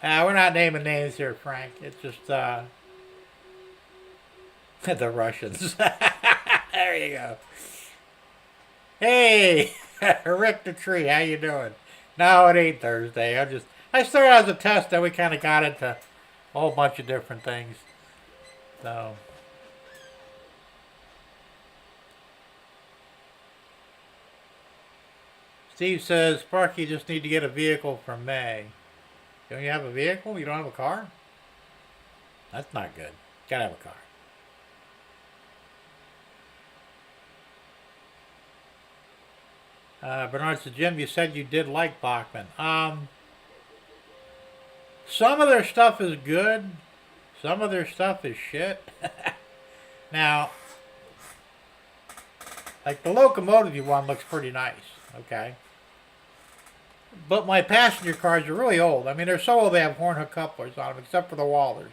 We're not naming names here, Frank. It's just the Russians. There you go. Hey, Rick the Tree, how you doing? No, it ain't Thursday. I started as a test, then we kind of got into a whole bunch of different things. So, Steve says, Sparky, you just need to get a vehicle for May. Don't you have a vehicle? You don't have a car? That's not good. Gotta have a car. Bernard said, Jim, you said you did like Bachman. Some of their stuff is good. Some of their stuff is shit. Now, like the locomotive one looks pretty nice. Okay. But my passenger cars are really old. I mean, they're so old they have horn hook couplers on them, except for the Wallers.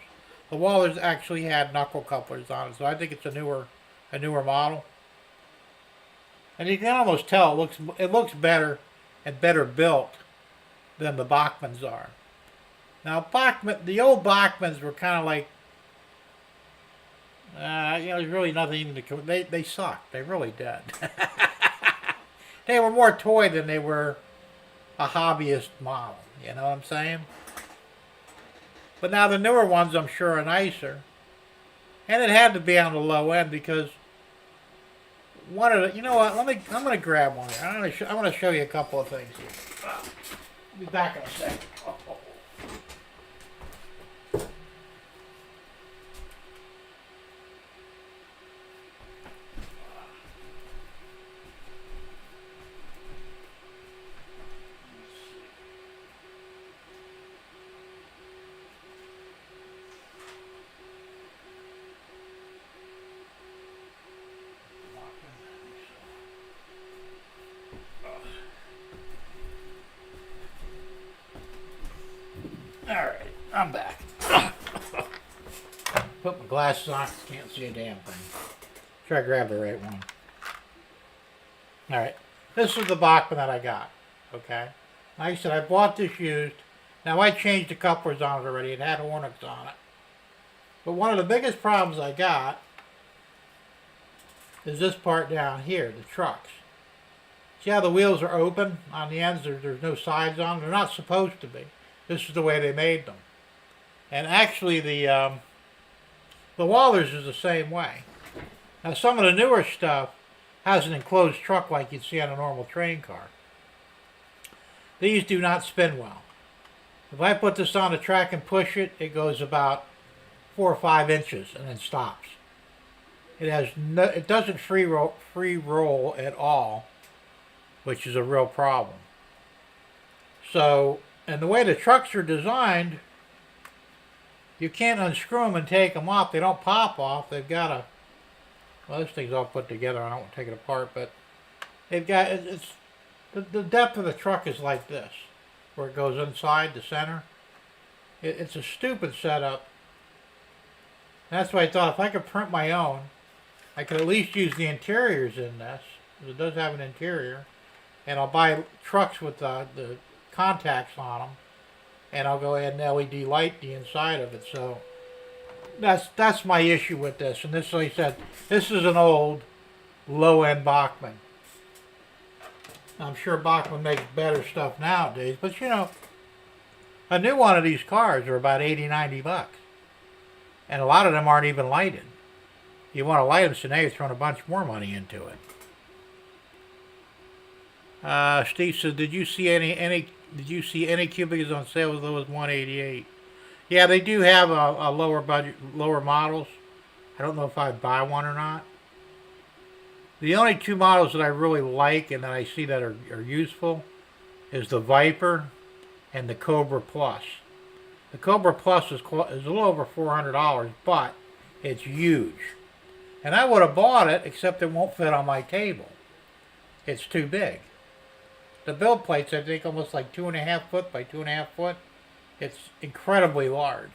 The Wallers actually had knuckle couplers on it, so I think it's a newer model. And you can almost tell it looks better and better built than the Bachmans are. Now, the old Bachmans were kind of like, there's really nothing even to. They sucked. They really did. They were more toy than they were a hobbyist model. You know what I'm saying? But now the newer ones, I'm sure, are nicer. And it had to be on the low end because one of the. You know what? I'm gonna grab one here. I'm gonna show you a couple of things here. I'll be back in a second. Alright, I'm back. Put my glasses on, can't see a damn thing. Try to grab the right one. Alright, this is the Bachman that I got. Okay? Like I said, I bought this used. Now I changed the couplers on it already. It had horn hooks on it. But one of the biggest problems I got is this part down here, the trucks. See how the wheels are open on the ends? There's no sides on them. They're not supposed to be. This is the way they made them. And actually the Wallers is the same way. Now some of the newer stuff has an enclosed truck like you'd see on a normal train car. These do not spin well. If I put this on the track and push it, it goes about 4 or 5 inches and then stops. It doesn't free roll at all, which is a real problem. So, and the way the trucks are designed, you can't unscrew them and take them off. They don't pop off. They've got a, well, this thing's all put together. I don't want to take it apart, but they've got, the depth of the truck is like this, where it goes inside the center. It's a stupid setup. That's why I thought if I could print my own, I could at least use the interiors in this, because it does have an interior. And I'll buy trucks with the contacts on them, and I'll go ahead and LED light the inside of it. So that's my issue with this. And this, like I said, this is an old low-end Bachman. I'm sure Bachman makes better stuff nowadays, but you know, a new one of these cars are about 80, 90 bucks. And a lot of them aren't even lighted. You want to light them, so now you're throwing a bunch more money into it. Steve says, did you see any cubics on sale as low as 188? Yeah, they do have a lower budget, lower models. I don't know if I'd buy one or not. The only two models that I really like and that I see that are useful is the Viper and the Cobra Plus. The Cobra Plus is a little over $400, but it's huge. And I would have bought it, except it won't fit on my table. It's too big. The build plate's, I think, almost like 2.5 foot by 2.5 foot. It's incredibly large.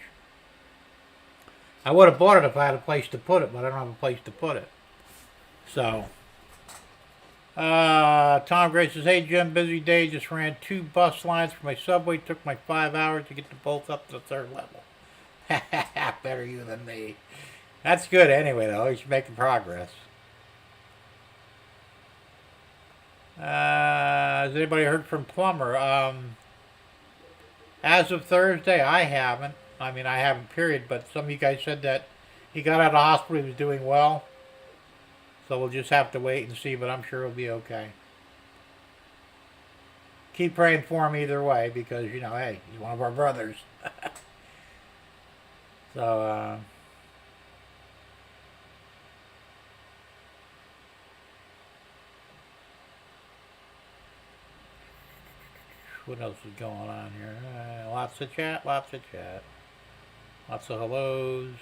I would have bought it if I had a place to put it, but I don't have a place to put it. So, Tom Gray says, hey Jim, busy day, just ran 2 bus lines for my subway, took my 5 hours to get them both up to the 3rd level. Better you than me. That's good anyway though, you're making progress. Has anybody heard from Plumber? As of Thursday, I haven't. I mean, I haven't, period, but some of you guys said that he got out of the hospital, he was doing well. So we'll just have to wait and see, but I'm sure he'll be okay. Keep praying for him either way because, you know, hey, he's one of our brothers. So, what else is going on here? Lots of chat, lots of chat. Lots of hellos.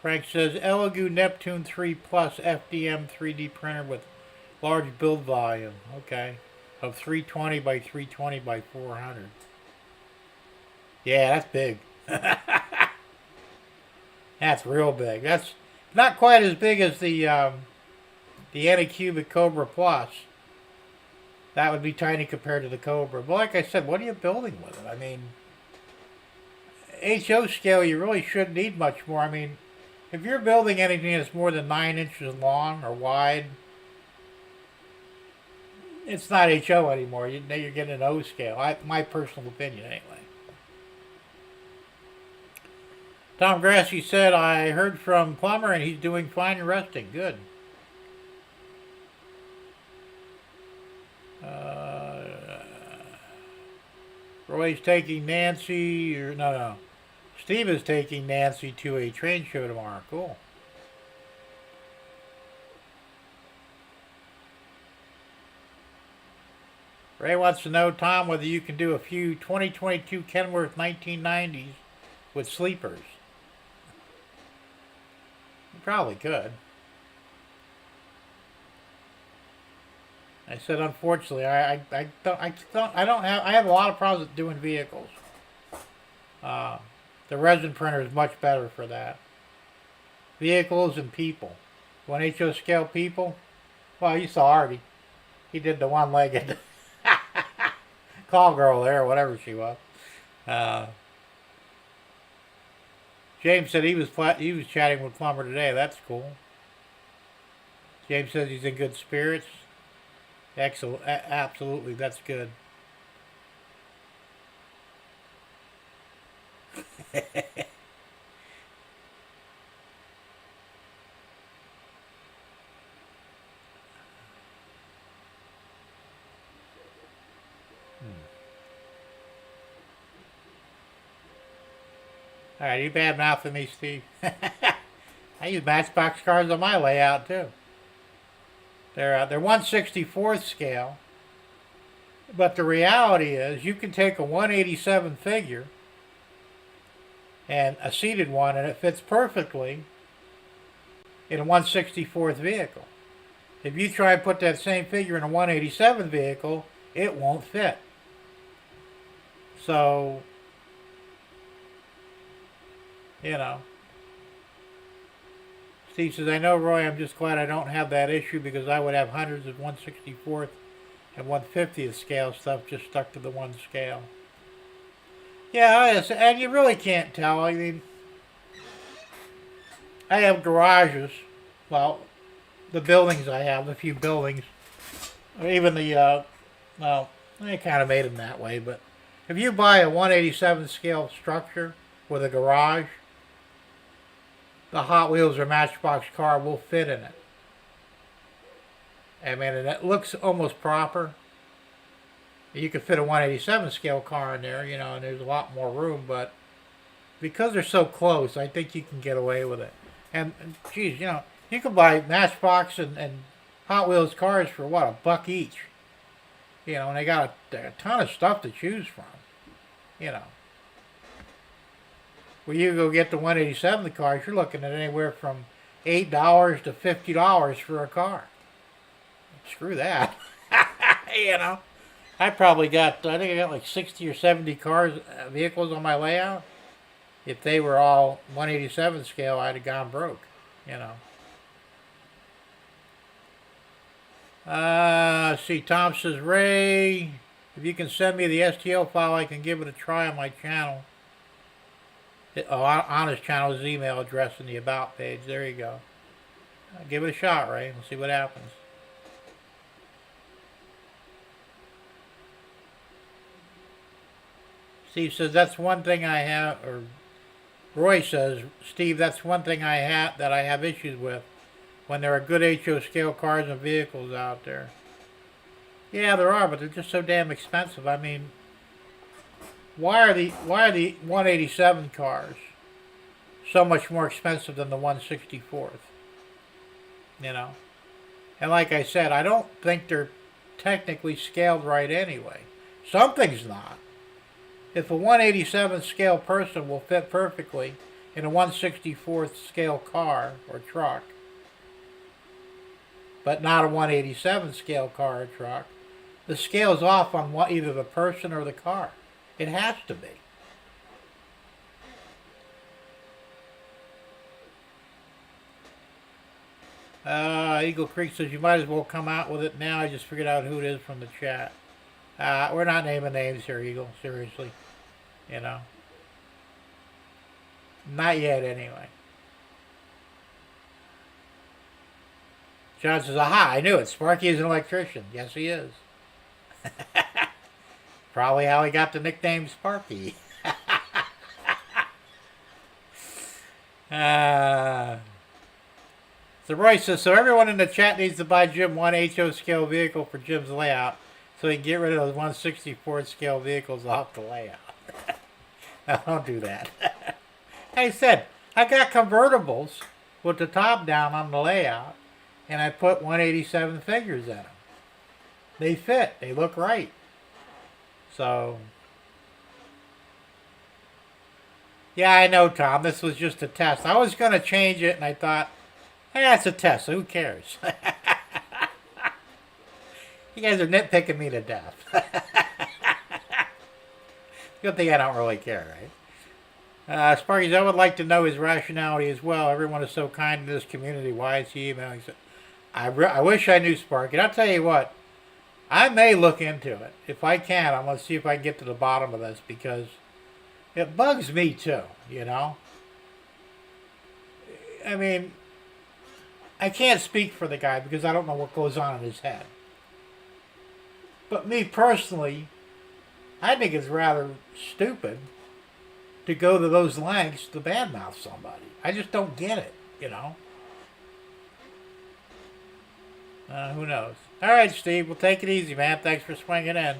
Frank says, Elegoo Neptune 3 Plus FDM 3D printer with large build volume. Okay. Of 320 by 320 by 400. Yeah, that's big. That's real big. That's not quite as big as the Anycubic Cobra Plus. That would be tiny compared to the Cobra. But like I said, what are you building with it? I mean, HO scale, you really shouldn't need much more. I mean, if you're building anything that's more than 9 inches long or wide, it's not HO anymore. You're getting an O scale. My personal opinion, anyway. Tom Grassi said, I heard from Plumber and he's doing fine and resting. Good. Roy's taking Nancy, or no. Steve is taking Nancy to a train show tomorrow. Cool. Ray wants to know, Tom, whether you can do a few 2022 Kenworth 1990s with sleepers. You probably could. I said, unfortunately, I have a lot of problems with doing vehicles. The resin printer is much better for that. Vehicles and people. When HO scale people, well, you saw Artie. He did the one-legged call girl there, or whatever she was. James said he was chatting with Plumber today. That's cool. James says he's in good spirits. Excellent, absolutely, that's good. All right, you bad mouthing me, Steve. I use Matchbox cars on my layout too. They're 1/64th scale, but the reality is you can take a 187 figure and a seated one, and it fits perfectly in a 1/64th vehicle. If you try and put that same figure in a 187 vehicle, it won't fit. So, you know. Steve says, I know, Roy, I'm just glad I don't have that issue because I would have hundreds of 1/64th and 1/50th scale stuff just stuck to the one scale. Yeah, and you really can't tell. I mean, I have garages. Well, the buildings I have, a few buildings, or even the, well, they kind of made them that way, but if you buy a 187 scale structure with a garage, the Hot Wheels or Matchbox car will fit in it. I mean, and it looks almost proper. You could fit a 187 scale car in there, you know, and there's a lot more room, but because they're so close, I think you can get away with it. And geez, you know, you can buy Matchbox and Hot Wheels cars for what, $1 each. You know, and they got a ton of stuff to choose from, you know. Where you go get the 187 cars, you're looking at anywhere from $8 to $50 for a car. Screw that. You know, I think I got like 60 or 70 cars, vehicles on my layout. If they were all 187 scale, I'd have gone broke, you know. See, Tom says, Ray, if you can send me the STL file, I can give it a try on my channel. On his channel, his email address in the About page. There you go. Give it a shot, Ray. We'll see what happens. Steve says, that's one thing I have, or Roy says, Steve, that's one thing that I have issues with when there are good HO scale cars and vehicles out there. Yeah, there are, but they're just so damn expensive. I mean, why are the 187 cars so much more expensive than the 164th? You know? And like I said, I don't think they're technically scaled right anyway. Something's not. If a 187 scale person will fit perfectly in a 164th scale car or truck, but not a 187 scale car or truck, the scale's off on either the person or the car. It has to be. Eagle Creek says, you might as well come out with it now. I just figured out who it is from the chat. We're not naming names here, Eagle. Seriously. You know. Not yet, anyway. John says, aha, I knew it. Sparky is an electrician. Yes, he is. Probably how he got the nickname Sparky. So Roy says, so everyone in the chat needs to buy Jim one HO scale vehicle for Jim's layout so he can get rid of those 164 scale vehicles off the layout. No, don't do that. I said, I got convertibles with the top down on the layout and I put 187 figures in them. They fit. They look right. So, yeah, I know, Tom. This was just a test. I was going to change it and I thought, it's a test, so who cares? You guys are nitpicking me to death. Good thing I don't really care, right? Sparky's, I would like to know his rationality as well. Everyone is so kind in this community. Why is he emailing? I wish I knew Sparky. And I'll tell you what, I may look into it. If I can, I'm going to see if I can get to the bottom of this because it bugs me too, you know? I mean, I can't speak for the guy because I don't know what goes on in his head. But me personally, I think it's rather stupid to go to those lengths to badmouth somebody. I just don't get it, you know. Who knows? All right, Steve, we'll take it easy, man. Thanks for swinging in.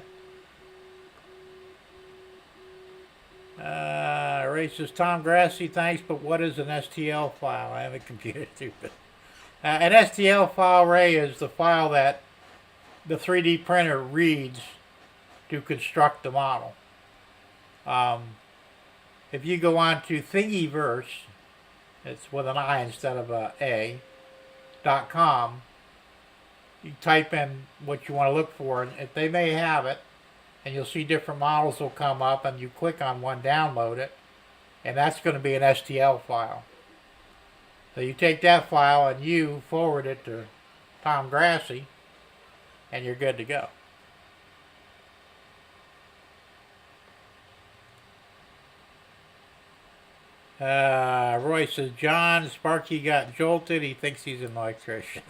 Ray says, Tom Grassi, thanks, but what is an STL file? I haven't computed stupid. An STL file, Ray, is the file that the 3D printer reads to construct the model. If you go on to Thingiverse, it's with an I instead of a, .com, you type in what you want to look for, and if they may have it, and you'll see different models will come up, and you click on one, download it, and that's going to be an STL file. So you take that file and you forward it to Tom Grassi, and you're good to go. Roy says, John, Sparky got jolted. He thinks he's an electrician.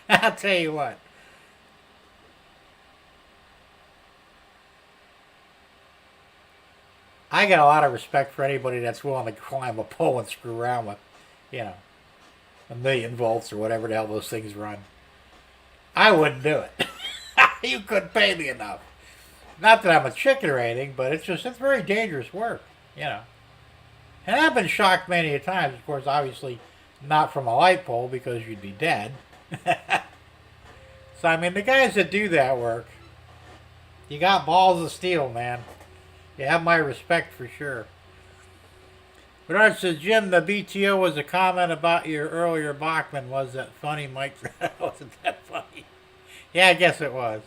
I'll tell you what. I got a lot of respect for anybody that's willing to climb a pole and screw around with, you know, 1,000,000 volts or whatever the hell those things run. I wouldn't do it. You couldn't pay me enough. Not that I'm a chicken or anything, but it's very dangerous work, you know. And I've been shocked many a times, of course, obviously not from a light pole because you'd be dead. So, I mean, the guys that do that work, you got balls of steel, man. You have my respect for sure. Bernard says, Jim, the BTO was a comment about your earlier Bachman. Was that funny, Mike? Wasn't that funny? Yeah, I guess it was.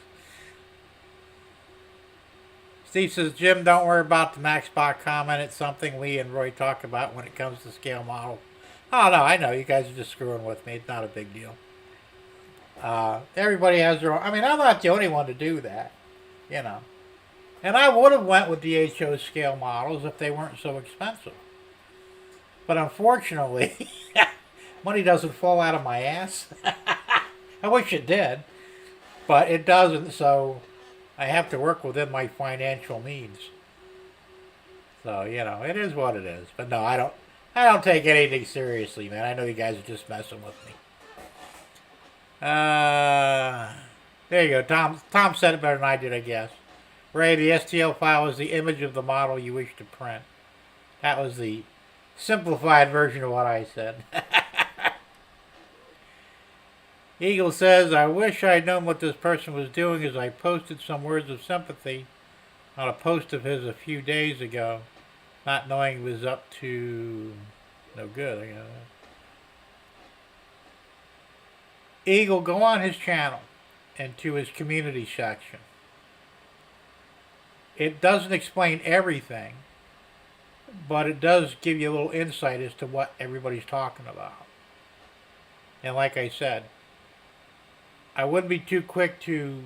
Steve says, Jim, don't worry about the Max Bach comment. It's something Lee and Roy talk about when it comes to scale model. Oh, no, I know. You guys are just screwing with me. It's not a big deal. Everybody has their own. I mean, I'm not the only one to do that, you know. And I would have went with the HO scale models if they weren't so expensive. But unfortunately, money doesn't fall out of my ass. I wish it did, but it doesn't. So I have to work within my financial means. So, it is what it is. But no, I don't take anything seriously, man. I know you guys are just messing with me. There you go. Tom said it better than I did, I guess. Ray, the STL file is the image of the model you wish to print. That was the simplified version of what I said. Eagle says, I wish I'd known what this person was doing as I posted some words of sympathy on a post of his a few days ago, not knowing he was up to no good. Eagle, go on his channel and to his community section. It doesn't explain everything, but it does give you a little insight as to what everybody's talking about. And like I said, I wouldn't be too quick to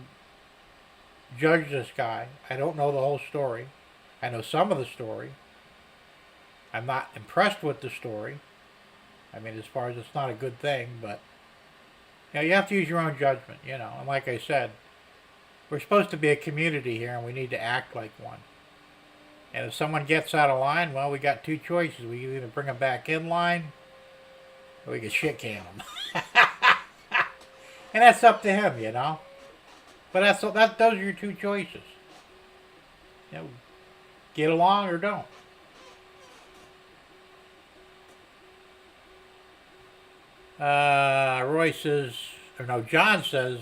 judge this guy. I don't know the whole story. I know some of the story. I'm not impressed with the story. I mean, as far as it's not a good thing, but you have to use your own judgment, And like I said, we're supposed to be a community here, and we need to act like one. And if someone gets out of line, well, we got two choices. We can either bring them back in line, or we can shit can them. And that's up to him, But those are your two choices. Get along or don't. John says,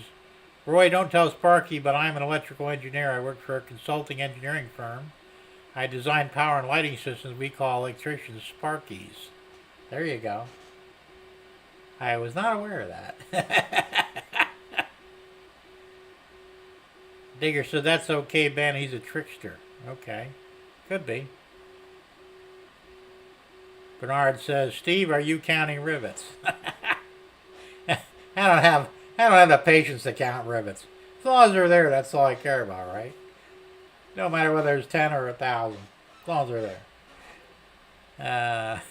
Roy, don't tell Sparky, but I'm an electrical engineer. I work for a consulting engineering firm. I design power and lighting systems we call electricians Sparkies. There you go. I was not aware of that. Digger said, that's okay, Ben. He's a trickster. Okay. Could be. Bernard says, Steve, are you counting rivets? I don't have the patience to count rivets. As long as they're there, that's all I care about, right? No matter whether there's 10 or 1,000. As long as they're there.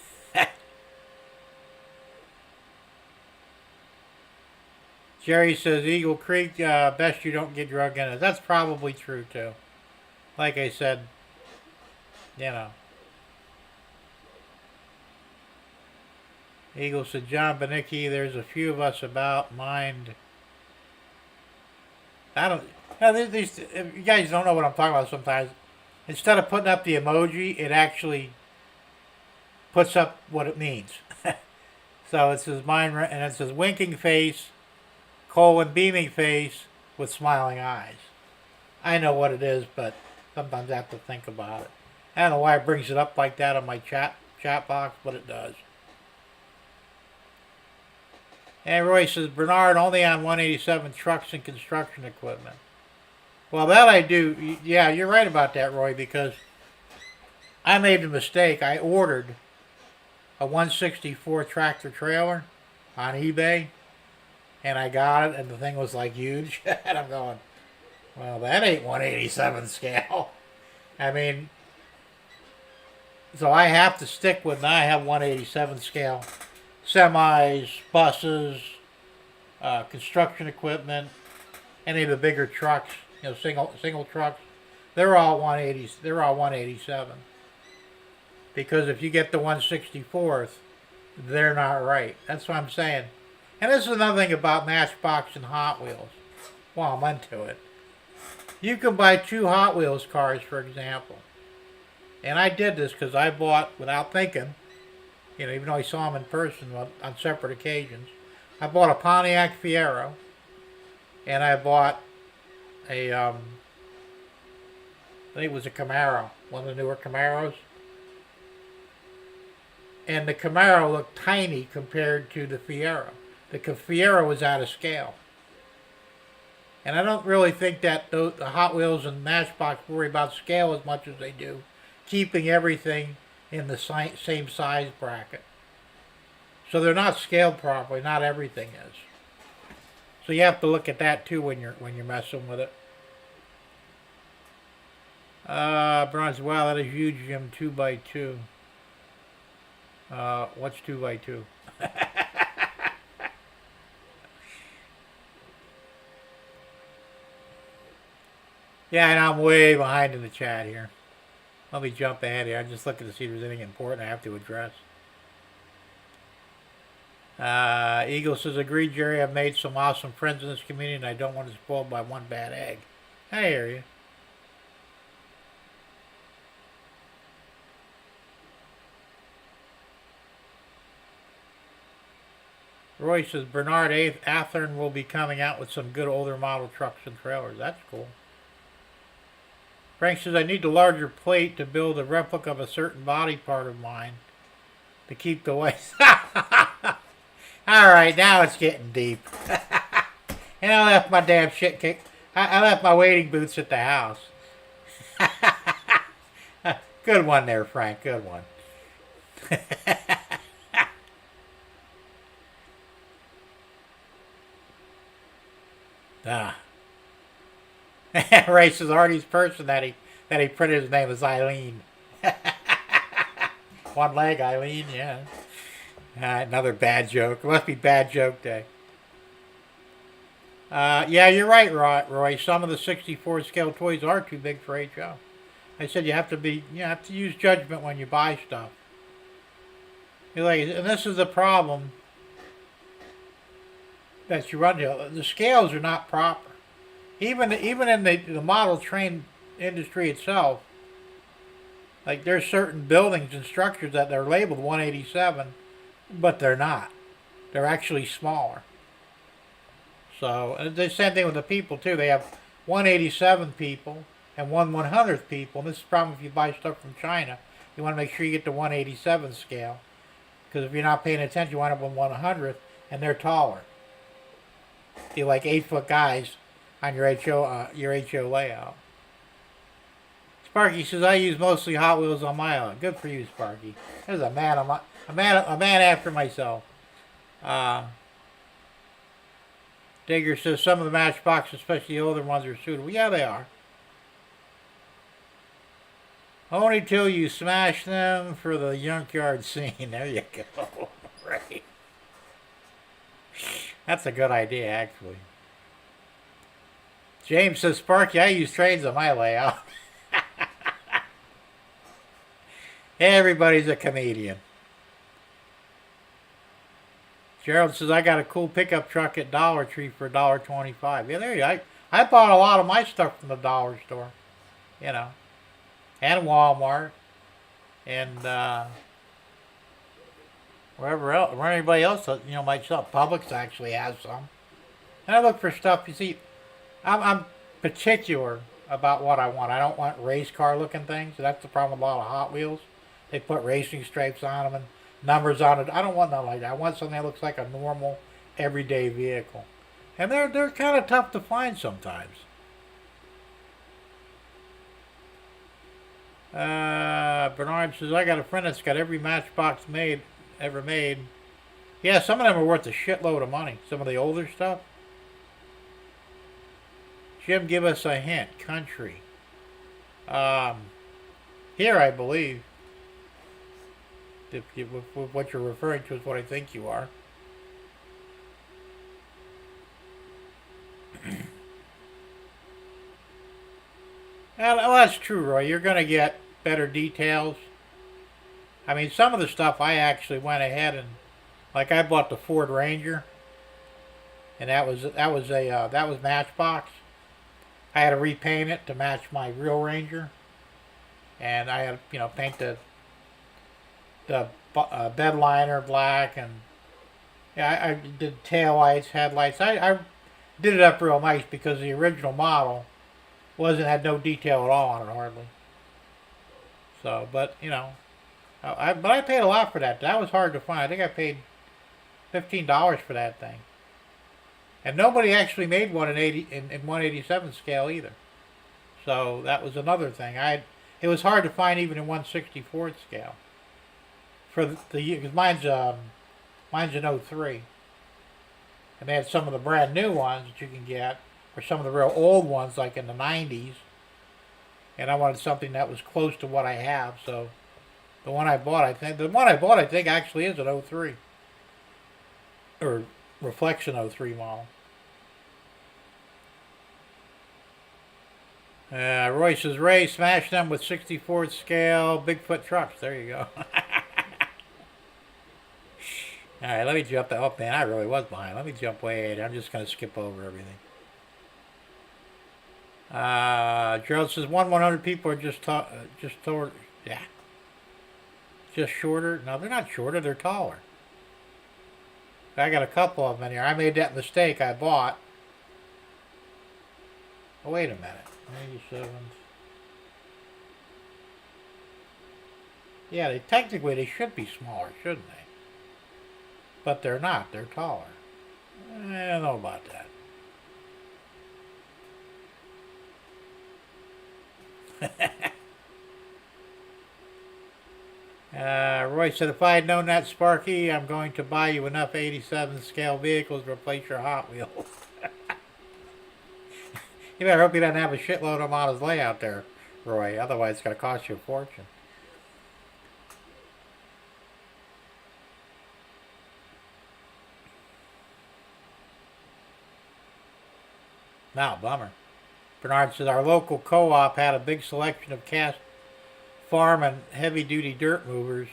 Jerry says, Eagle Creek, best you don't get drug in it. That's probably true, too. Like I said, Eagle said, John Benicki, there's a few of us about mind. These, you guys don't know what I'm talking about sometimes. Instead of putting up the emoji, it actually puts up what it means. So it says mind, and it says winking face, beaming face with smiling eyes. I know what it is, but sometimes I have to think about it. I don't know why it brings it up like that on my chat box, but it does. And Roy says, Bernard, only on 187 trucks and construction equipment. Well, that I do. Yeah, you're right about that, Roy, because I made a mistake. I ordered a 164 tractor trailer on eBay, and I got it, and the thing was like huge. And I'm going, well, that ain't 187 scale. I mean, so I have to stick with, now I have 187 scale semis, buses, construction equipment, any of the bigger trucks, single trucks. They're all 180s. They're all 187. Because if you get the 164th, they're not right. That's what I'm saying. And this is another thing about Matchbox and Hot Wheels. Well, I'm into it. You can buy two Hot Wheels cars, for example. And I did this because I bought, without thinking, even though I saw them in person on separate occasions, I bought a Pontiac Fiero, and I bought a, I think it was a Camaro, one of the newer Camaros. And the Camaro looked tiny compared to the Fiero. The Fiero was out of scale. And I don't really think that the Hot Wheels and Matchbox worry about scale as much as they do keeping everything in the same size bracket. So they're not scaled properly. Not everything is. So you have to look at that too when you're messing with it. Bronze, wow, that is huge, Jim. 2x2. What's 2x2? Yeah, and I'm way behind in the chat here. Let me jump ahead here. I'm just looking to see if there's anything important I have to address. Eagle says, agreed, Jerry. I've made some awesome friends in this community, and I don't want to spoiled by one bad egg. I hear you. Roy says, Bernard Athern will be coming out with some good older model trucks and trailers. That's cool. Frank says, I need a larger plate to build a replica of a certain body part of mine to keep the weight. Alright, now it's getting deep. And I left my damn shit kick. I left my wading boots at the house. Good one there, Frank. Good one. Ray says Artie's person that he printed his name was Eileen. One leg, Eileen, yeah. Another bad joke. It must be bad joke day. Yeah, you're right, Roy. Some of the 64 scale toys are too big for HO. I said you have to use judgment when you buy stuff. And this is the problem that you run into. The scales are not proper. Even in the model train industry itself, like there's certain buildings and structures that they're labeled 187, but they're not. They're actually smaller. So and the same thing with the people too. They have 187 people and 1/100th people. And this is the problem if you buy stuff from China. You want to make sure you get the 187 scale, because if you're not paying attention, you wind up with 1/100th, and they're taller. You're like 8-foot guys on your HO layout. Sparky says, I use mostly Hot Wheels on my own. Good for you, Sparky. There's a man after myself. Digger says some of the Matchbox, especially the older ones, are suitable. Yeah, they are. Only till you smash them for the junkyard scene. There you go. Right. That's a good idea, actually. James says, Sparky, I use trains on my layout. Everybody's a comedian. Gerald says, I got a cool pickup truck at Dollar Tree for $1.25. Yeah, there you go. I bought a lot of my stuff from the dollar store. You know. And Walmart. And wherever else, where anybody else, might sell. Publix actually has some. And I look for stuff, you see, I'm particular about what I want. I don't want race car looking things. That's the problem with a lot of Hot Wheels. They put racing stripes on them and numbers on it. I don't want nothing like that. I want something that looks like a normal, everyday vehicle. And they're kind of tough to find sometimes. Bernard says, I got a friend that's got every Matchbox ever made. Yeah, some of them are worth a shitload of money. Some of the older stuff. Jim, give us a hint. Country. Here, I believe. If what you're referring to is what I think you are. Well, that's true, Roy. You're going to get better details. I mean, some of the stuff I actually went ahead and, like, I bought the Ford Ranger, and that was Matchbox. I had to repaint it to match my real Ranger, and I had paint the bed liner black, and yeah, I did tail lights, headlights. I did it up real nice because the original model had no detail at all on it hardly. So, but I paid a lot for that. That was hard to find. I think I paid $15 for that thing, and nobody actually made one in 187 scale either. So that was another thing. It was hard to find even in 1/64 scale. Because mine's an 03, and they had some of the brand new ones that you can get, or some of the real old ones like in the 90s, and I wanted something that was close to what I have. So the one I bought, I think actually is an 03 or reflection 03 model. Roy says, Ray, smash them with 64th scale Bigfoot trucks. There you go. Alright, let me jump that. Oh, man, I really was behind. Let me jump way. I'm just going to skip over everything. Gerald says, 100 people are just shorter. No, they're not shorter. They're taller. I got a couple of them in here. I made that mistake. I bought. Oh, wait a minute. 97. Yeah, technically they should be smaller, shouldn't they? But they're not. They're taller. I don't know about that. Roy said, if I had known that, Sparky, I'm going to buy you enough 87 scale vehicles to replace your Hot Wheels. You better hope he doesn't have a shitload of them on his layout there, Roy. Otherwise, it's going to cost you a fortune. Now, bummer. Bernard says, our local co-op had a big selection of cast farm and heavy-duty dirt movers.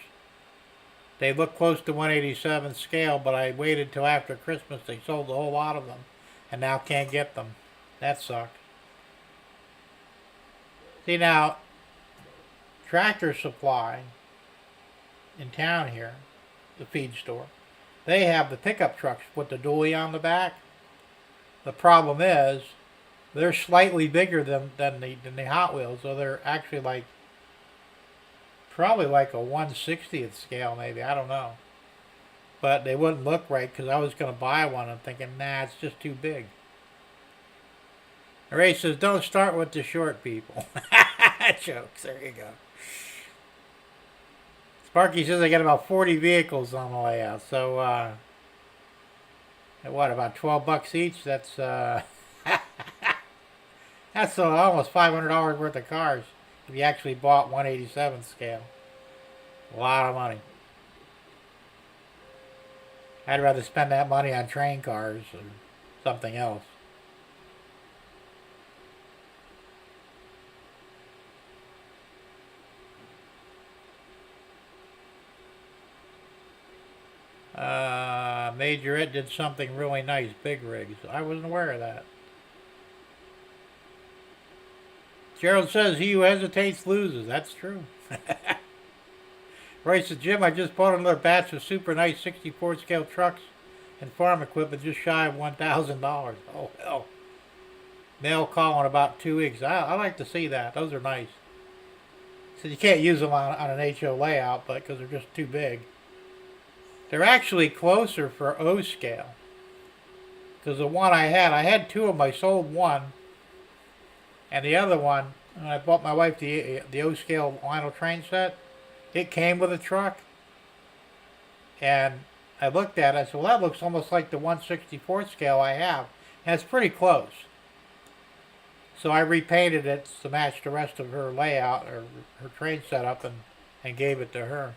They look close to 187 scale, but I waited till after Christmas. They sold a whole lot of them, and now can't get them. That sucked. See now, Tractor Supply in town here, the feed store, they have the pickup trucks with the dually on the back. The problem is, they're slightly bigger than the Hot Wheels, so they're actually probably like a 1/60th scale maybe, I don't know. But they wouldn't look right because I was going to buy one. I'm thinking, nah, it's just too big. Ray says, don't start with the short people. Jokes, there you go. Sparky says I got about 40 vehicles on the layout, so at what, about $12 each? That's that's almost $500 worth of cars if you actually bought 187 scale. A lot of money. I'd rather spend that money on train cars or something else. Majorette did something really nice, big rigs. I wasn't aware of that. Gerald says he who hesitates loses. That's true. Roy says, Jim, I just bought another batch of super nice 64 scale trucks and farm equipment just shy of $1,000. Oh, hell. Mail call in about 2 weeks. I like to see that. Those are nice. So you can't use them on an HO layout, but because they're just too big. They're actually closer for O scale. Because the one I had two of them. I sold one. And the other one, when I bought my wife the O scale vinyl train set, it came with a truck. And I looked at it, I said, well, that looks almost like the 1/64 scale I have. And it's pretty close. So I repainted it to match the rest of her layout, or her train setup, and gave it to her.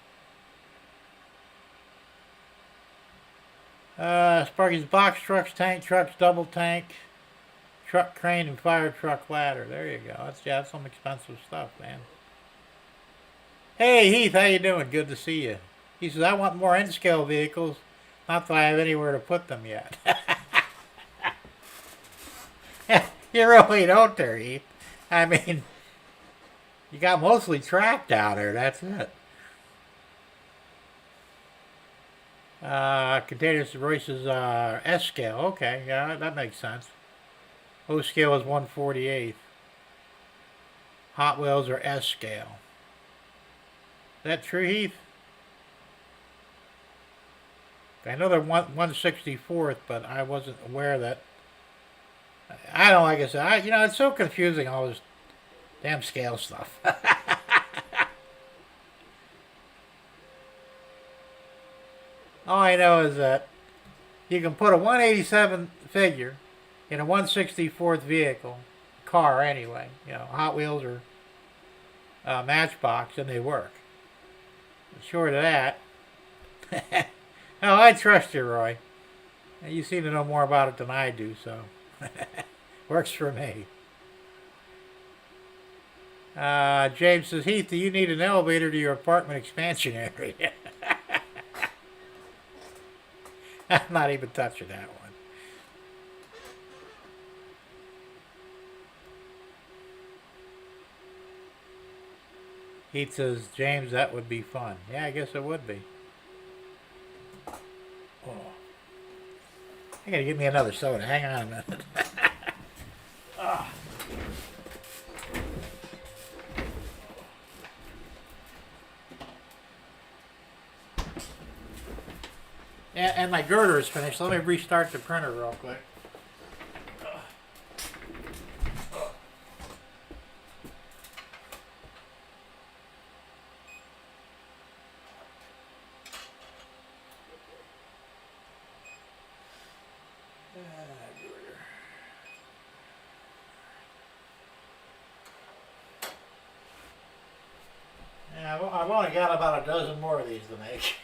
Sparky's box trucks, tank trucks, double tank, truck crane, and fire truck ladder. There you go. That's some expensive stuff, man. Hey Heath, how you doing? Good to see you. He says, I want more N-scale vehicles. Not that I have anywhere to put them yet. You really don't there, Heath. I mean, you got mostly track down there. That's it. Containers Royce's S scale. Okay, yeah, that makes sense. O scale is 1/48. Hot Wheels are S scale. Is that true, Heath? I know they're 1/64th, but I wasn't aware that. I don't like I said. It's so confusing, all this damn scale stuff. All I know is that you can put a 187 figure in a 1/64th vehicle, car anyway, Hot Wheels or Matchbox, and they work. Short of that, oh, I trust you, Roy. You seem to know more about it than I do, so works for me. James says, Heath, do you need an elevator to your apartment expansion area? I'm not even touching that one. Heath says, James, that would be fun. Yeah, I guess it would be. Oh. I gotta get me another soda. Hang on a minute. Oh. And my girder is finished. Let me restart the printer real quick. Yeah, I've only got about a dozen more of these to make.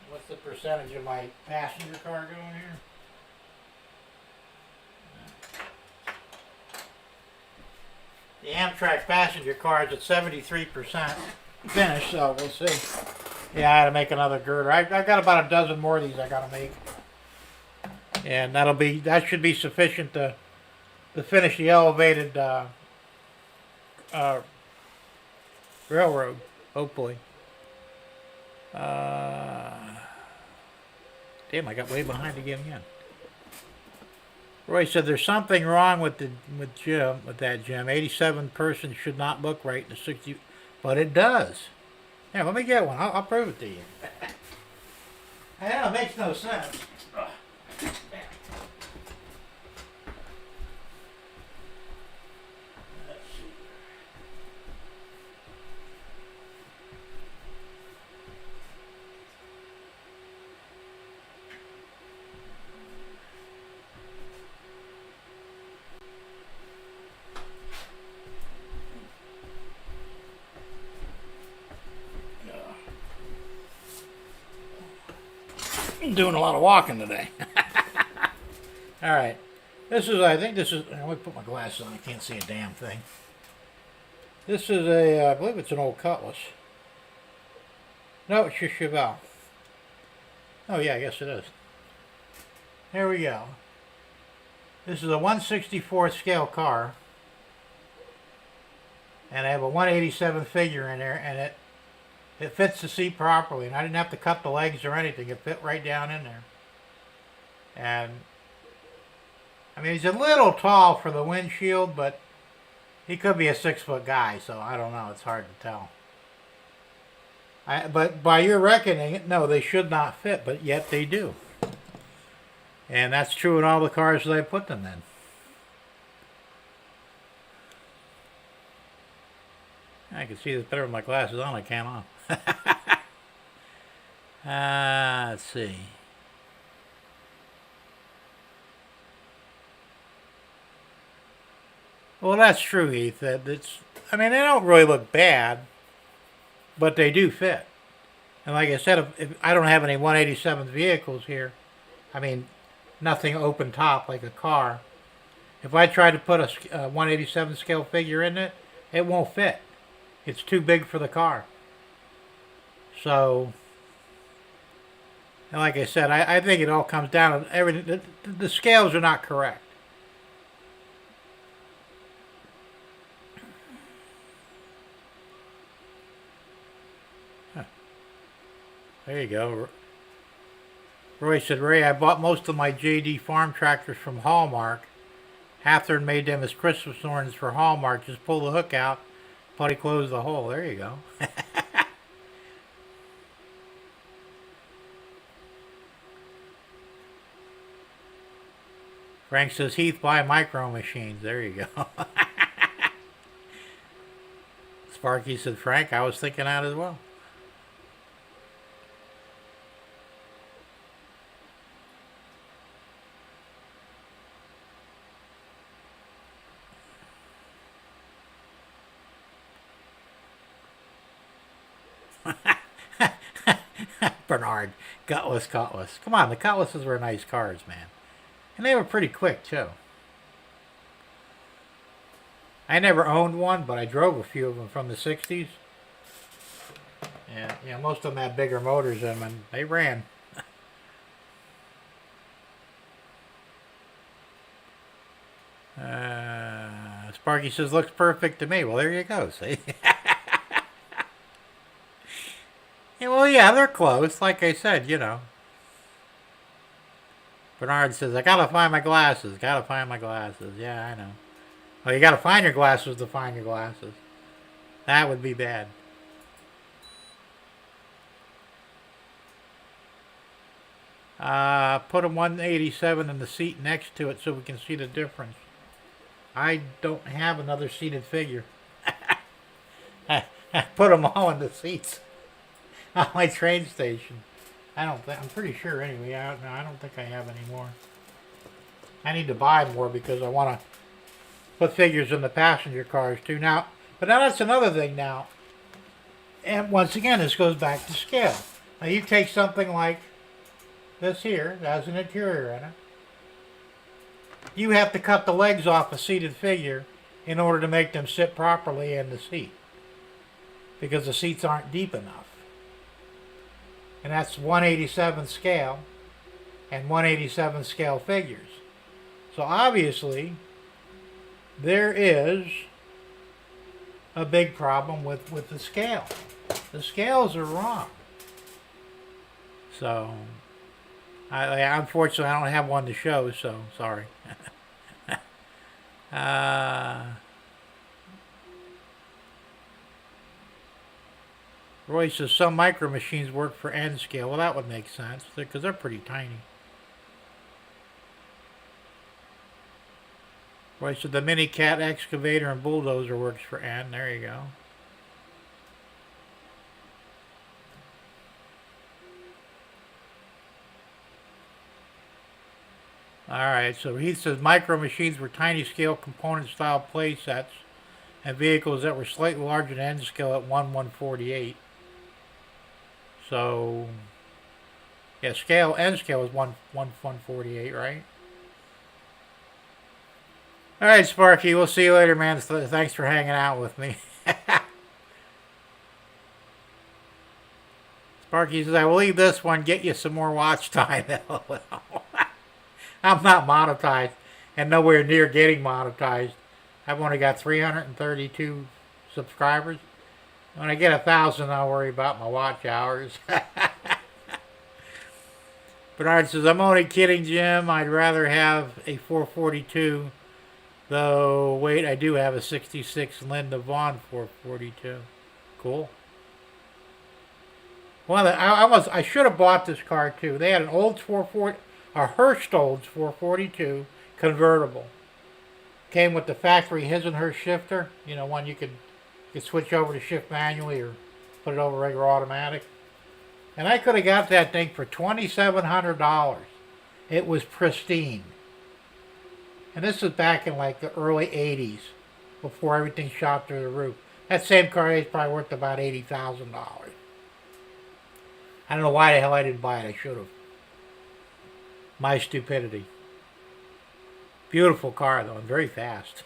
What's the percentage of my passenger car going here? The Amtrak passenger car is at 73% finished, so we'll see. Yeah, I had to make another girder. I've got about a dozen more of these I got to make, and that should be sufficient to finish the elevated railroad, hopefully. Damn, I got way behind again. Roy said there's something wrong with that Jim. 87 person should not look right in the 60, but it does. Yeah, let me get one. I'll prove it to you. I know, it makes no sense. I'm doing a lot of walking today. All right. I me put my glasses on. I can't see a damn thing. This is I believe it's an old Cutlass. No, it's just Chevelle. Oh yeah, I guess it is. There we go. This is a 1/64 scale car. And I have a 187 figure in there, and it fits the seat properly, and I didn't have to cut the legs or anything. It fit right down in there. And I mean, he's a little tall for the windshield, but he could be a 6-foot guy, so I don't know. It's hard to tell. But by your reckoning, no, they should not fit, but yet they do. And that's true in all the cars that I put them in. I can see this better with my glasses on. I can't off. Let's see. Well, that's true, Heath. I mean, they don't really look bad, but they do fit. And like I said, if I don't have any 187 vehicles here, I mean, nothing open top like a car. If I try to put a 187 scale figure in it, it won't fit. It's too big for the car. So, and like I said, I think it all comes down to everything. The scales are not correct. Huh. There you go. Roy said, Ray, I bought most of my JD farm tractors from Hallmark. Hathorn made them as Christmas ornaments for Hallmark. Just pull the hook out, putty close the hole. There you go. Frank says, Heath, buy micro machines. There you go. Sparky said, Frank, I was thinking that as well. Bernard, Cutlass. Come on, the Cutlasses were nice cars, man. And they were pretty quick, too. I never owned one, but I drove a few of them from the 60s. And most of them had bigger motors in them, and they ran. Sparky says, looks perfect to me. Well, there you go, see? Yeah, well, yeah, they're close. Like I said, Bernard says, I gotta find my glasses. Gotta find my glasses. Yeah, I know. Well, you gotta find your glasses to find your glasses. That would be bad. Put a 187 in the seat next to it so we can see the difference. I don't have another seated figure. I put them all in the seats on my train station. I'm pretty sure anyway. I don't think I have any more. I need to buy more because I want to put figures in the passenger cars too. But now that's another thing now. And once again, this goes back to scale. Now you take something like this here, that has an interior in it. You have to cut the legs off a seated figure in order to make them sit properly in the seat, because the seats aren't deep enough. And that's 187 scale and 187 scale figures. So obviously there is a big problem with the scale. The scales are wrong. So unfortunately I don't have one to show, so sorry. Roy says some micro machines work for N scale. Well, that would make sense because they're pretty tiny. Roy said the mini cat excavator and bulldozer works for N. There you go. Alright, so he says micro machines were tiny scale component style play sets and vehicles that were slightly larger than N scale at 1/148. So, yeah, N scale is 1/148, right? Alright, Sparky, we'll see you later, man. Thanks for hanging out with me. Sparky says, I will leave this one, get you some more watch time. I'm not monetized and nowhere near getting monetized. I've only got 332 subscribers. When I get 1,000, I'll worry about my watch hours. Bernard says, I'm only kidding, Jim. I'd rather have a 442. Though, wait, I do have a 66 Linda Vaughn 442. Cool. Well, I should have bought this car too. They had an Olds 440, a Hurst Olds 442 convertible. Came with the factory his and her shifter. One you could switch over to shift manually or put it over regular automatic. And I could have got that thing for $2,700. It was pristine. And this is back in like the early 80s, before everything shot through the roof. That same car is probably worth about $80,000. I don't know why the hell I didn't buy it. I should have. My stupidity. Beautiful car though, and very fast.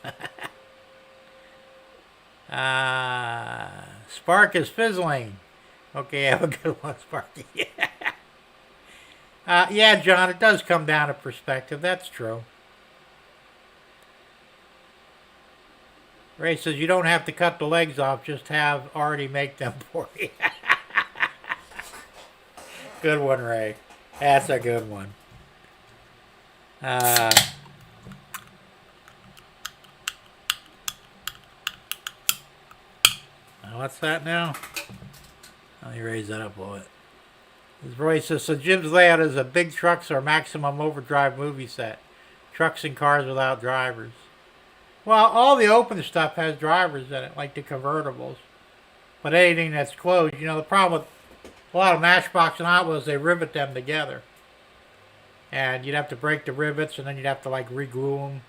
Spark is fizzling. Okay, have a good one, Sparky. Yeah, John, it does come down to perspective. That's true. Ray says you don't have to cut the legs off, just have already make them for you. Good one, Ray. That's a good one. What's that now? Let me raise that up a little bit. As Roy says, so Jim's layout is a big trucks or maximum overdrive movie set. Trucks and cars without drivers. Well, all the open stuff has drivers in it, like the convertibles. But anything that's closed, the problem with a lot of Matchbox and Hot Wheels, they rivet them together. And you'd have to break the rivets, and then you'd have to like reglue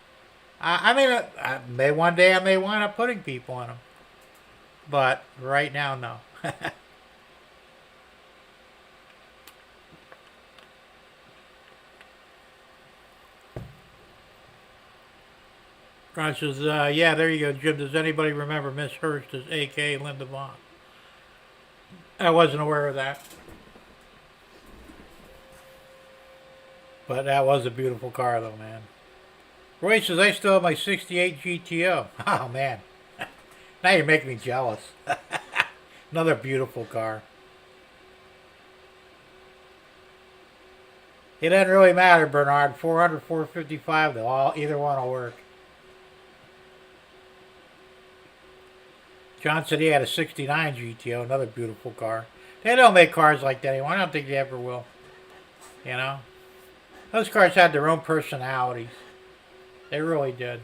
them. One day I may wind up putting people in them. But right now, no. Ron says, yeah, there you go, Jim. Does anybody remember Miss Hurst as A.K. Linda Vaughn? I wasn't aware of that. But that was a beautiful car, though, man. Roy says, I still have my 68 GTO. Oh, man. Now you're making me jealous. Another beautiful car. It doesn't really matter, Bernard. 400, 455, either one will work. John said he had a 69 GTO, another beautiful car. They don't make cars like that anymore. I don't think they ever will. You know? Those cars had their own personalities. They really did.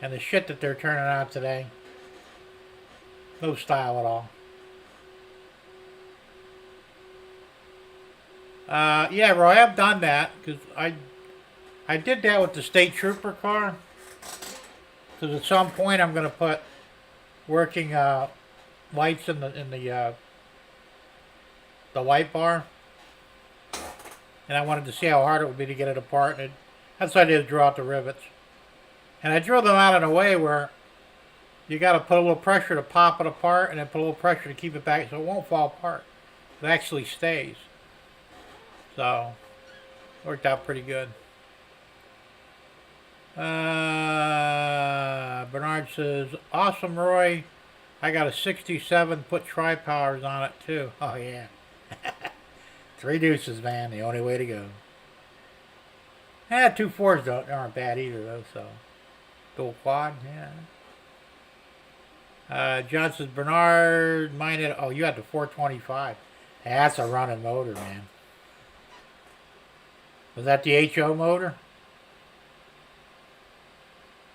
And the shit that they're turning out today, no style at all. Yeah, Roy, I've done that because I did that with the state trooper car. Because at some point I'm going to put working lights in the light bar, and I wanted to see how hard it would be to get it apart. And that's what I did, draw out the rivets, and I drew them out in a way where you got to put a little pressure to pop it apart, and then put a little pressure to keep it back so it won't fall apart. It actually stays. So worked out pretty good. Bernard says, awesome, Roy. I got a 67, put tri-powers on it too. Oh, yeah. 3 deuces, man. The only way to go. 2 fours aren't bad either, though, so. Dual quad, yeah. John says, Bernard, mine had, oh, you had the 425. That's a running motor, man. Was that the HO motor?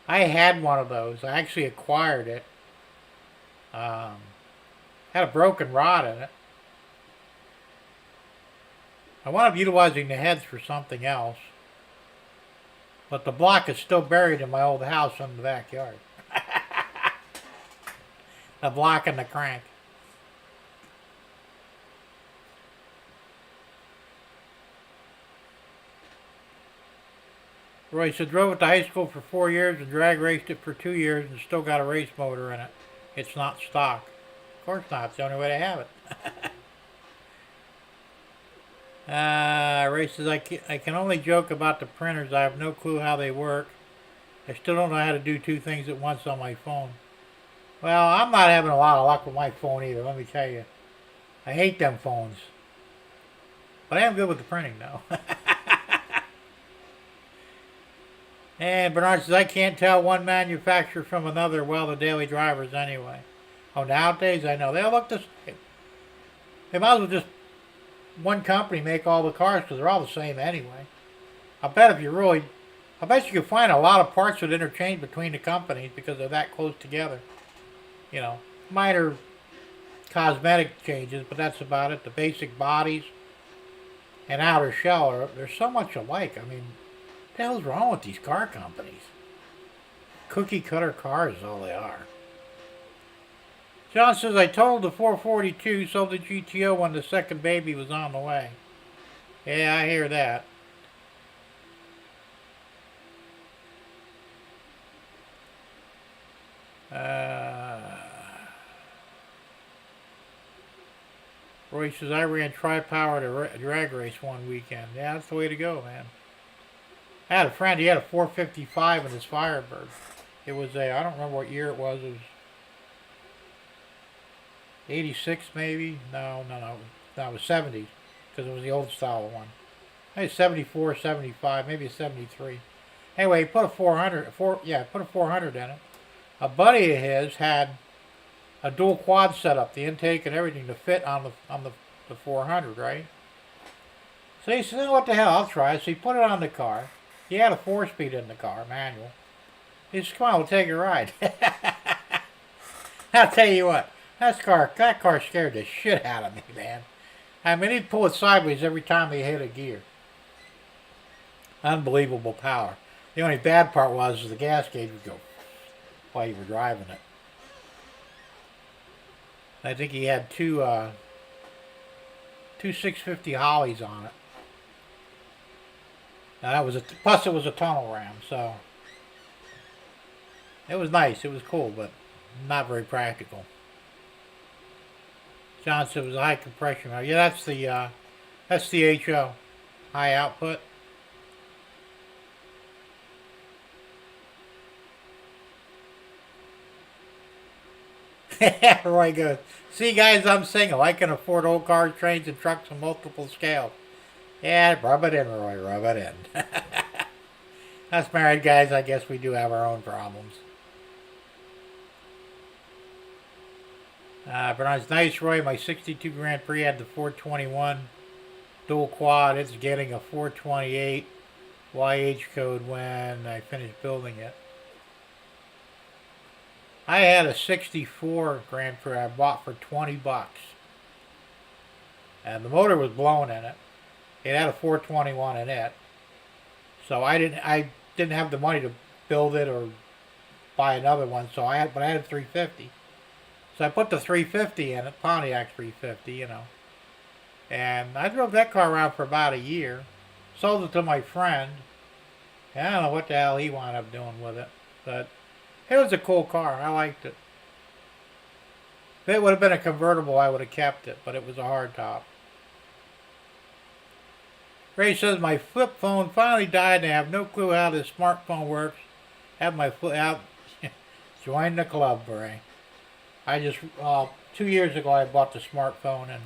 I had one of those. I actually acquired it. Had a broken rod in it. I wound up utilizing the heads for something else. But the block is still buried in my old house in the backyard. The block and the crank. Roy said, drove it to high school for 4 years and drag raced it for 2 years and still got a race motor in it. It's not stock. Of course not. It's the only way to have it. Ray says, I can only joke about the printers. I have no clue how they work. I still don't know how to do 2 things at once on my phone. Well, I'm not having a lot of luck with my phone either, let me tell you. I hate them phones. But I am good with the printing, though. And Bernard says, I can't tell one manufacturer from another well, the daily drivers anyway. Oh, nowadays I know. They all look the same. They might as well just one company make all the cars because they're all the same anyway. I bet you can find a lot of parts that interchange between the companies because they're that close together. You know, minor cosmetic changes, but that's about it. The basic bodies and outer shell they're so much alike. I mean, what the hell's wrong with these car companies? Cookie cutter cars is all they are. John says, I totaled the 442, sold the GTO when the second baby was on the way. Yeah, I hear that. Roy says, I ran tri-power to drag race one weekend. Yeah, that's the way to go, man. I had a friend, he had a 455 in his Firebird. It was I don't remember what year it was. It was 86 maybe? No, it was 70s. Because it was the old style one. Maybe 74, 75, maybe a 73. Anyway, he put a 400 in it. A buddy of his had a dual quad setup, the intake and everything to fit on the 400, right? So he said, oh, what the hell, I'll try it. So he put it on the car. He had a 4-speed in the car, manual. He said, come on, we'll take a ride. I'll tell you what, that car scared the shit out of me, man. I mean, he'd pull it sideways every time he hit a gear. Unbelievable power. The only bad part was the gas gauge would go while you were driving it. I think he had two 650 Hollies on it. Now that was plus it was a tunnel ram, so It was nice. It was cool, but not very practical. John said it was a high compression. Yeah, that's the HO, high output. Roy goes, see guys, I'm single. I can afford old cars, trains, and trucks on multiple scales. Yeah, rub it in, Roy, rub it in. Us married guys, I guess we do have our own problems. Bernard's nice, Roy. My 62 Grand Prix had the 421 dual quad. It's getting a 428 YH code when I finish building it. I had a 64 Grand Prix I bought for 20 bucks. And the motor was blown in it. It had a 421 in it. So I didn't have the money to build it or buy another one, but I had a 350. So I put the 350 in it, Pontiac 350, And I drove that car around for about a year. Sold it to my friend. And I don't know what the hell he wound up doing with it. But it was a cool car. I liked it. If it would have been a convertible, I would have kept it. But it was a hardtop. Ray says, my flip phone finally died and I have no clue how this smartphone works. Have my flip out. Join the club, Ray. I just, 2 years ago I bought the smartphone and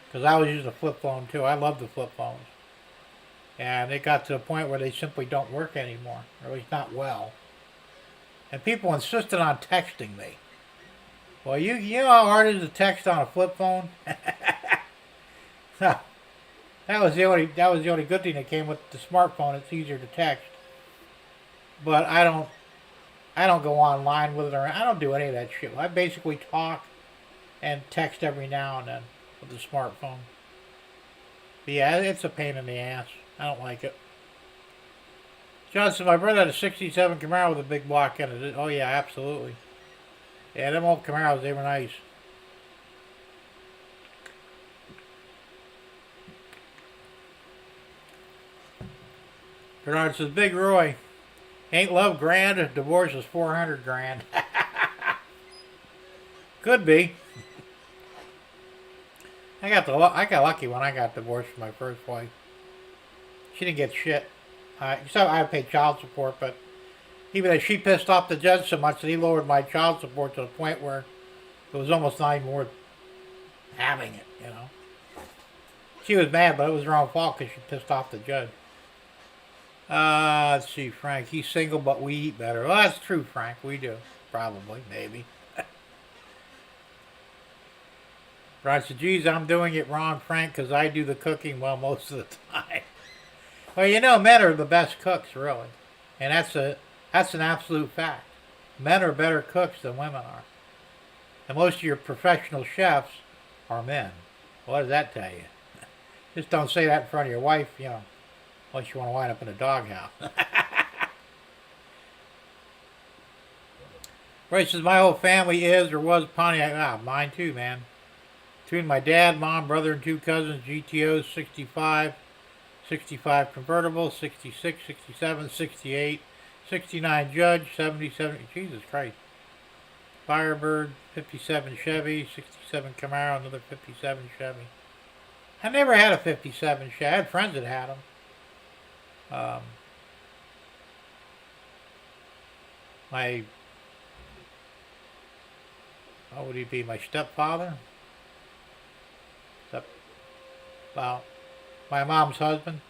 because I was using a flip phone too. I love the flip phones. And it got to the point where they simply don't work anymore. Or at least not well. And people insisted on texting me. Well, you know how hard it is to text on a flip phone? That was the only good thing that came with the smartphone. It's easier to text. But I don't go online with it, or I don't do any of that shit. I basically talk and text every now and then with the smartphone. But yeah, it's a pain in the ass. I don't like it. Johnson, my brother had a 67 Camaro with a big block in it. Oh yeah, absolutely. Yeah, them old Camaros, they were nice. Bernard says, Big Roy, ain't love grand, divorce is 400 grand. Could be. I got lucky when I got divorced from my first wife. She didn't get shit. So I paid child support, but even though she pissed off the judge so much that he lowered my child support to the point where it was almost not even worth having it, She was mad, but it was her own fault because she pissed off the judge. Let's see, Frank. He's single, but we eat better. Well, that's true, Frank. We do. Probably. Maybe. Brian said, geez, I'm doing it wrong, Frank, because I do the cooking well most of the time. Well, men are the best cooks, really. And that's an absolute fact. Men are better cooks than women are. And most of your professional chefs are men. What does that tell you? Just don't say that in front of your wife, unless you want to wind up in a doghouse. Ray says, my whole family is or was Pontiac. Mine too, man. Between my dad, mom, brother, and two cousins, GTOs, 65, 65 convertible, 66, 67, 68, 69 Judge, 77, Jesus Christ. Firebird, 57 Chevy, 67 Camaro, another 57 Chevy. I never had a 57 Chevy. I had friends that had them. What would he be? My stepfather? Well, my mom's husband.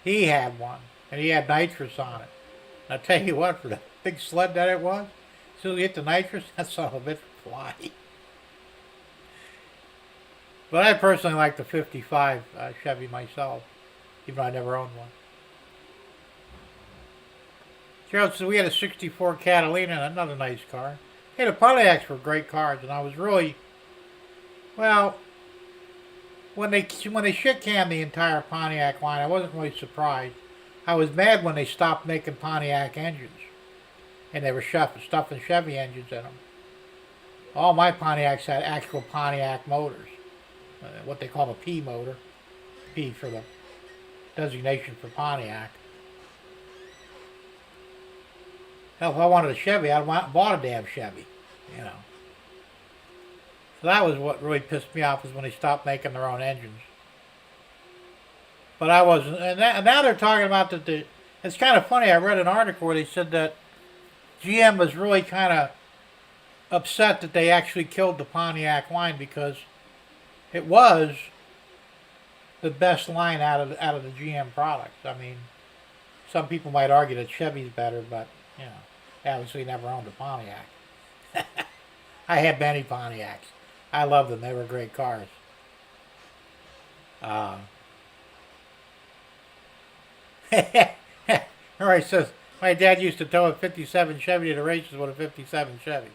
He had one, and he had nitrous on it. And I'll tell you what, for the big sled that it was, as soon as you hit the nitrous, that son of a bitch would fly. But I personally like the 55 Chevy myself, even though I never owned one. Gerald said we had a 64 Catalina, another nice car. Hey, the Pontiacs were great cars, and I was really, well, when they shit-canned the entire Pontiac line, I wasn't really surprised. I was mad when they stopped making Pontiac engines, and they were stuffing Chevy engines in them. All my Pontiacs had actual Pontiac motors, what they call a P motor, P for the designation for Pontiac. Hell, if I wanted a Chevy, I'd bought a damn Chevy. You know. So that was what really pissed me off, is when they stopped making their own engines. But I wasn't, and now they're talking about that. It's kind of funny. I read an article where they said that GM was really kind of upset that they actually killed the Pontiac line, because it was the best line out of the GM products. I mean, some people might argue that Chevy's better, but you know, I obviously never owned a Pontiac. I had many Pontiacs. I loved them. They were great cars. Roy says, my dad used to tow a 57 Chevy to the races with a 57 Chevy.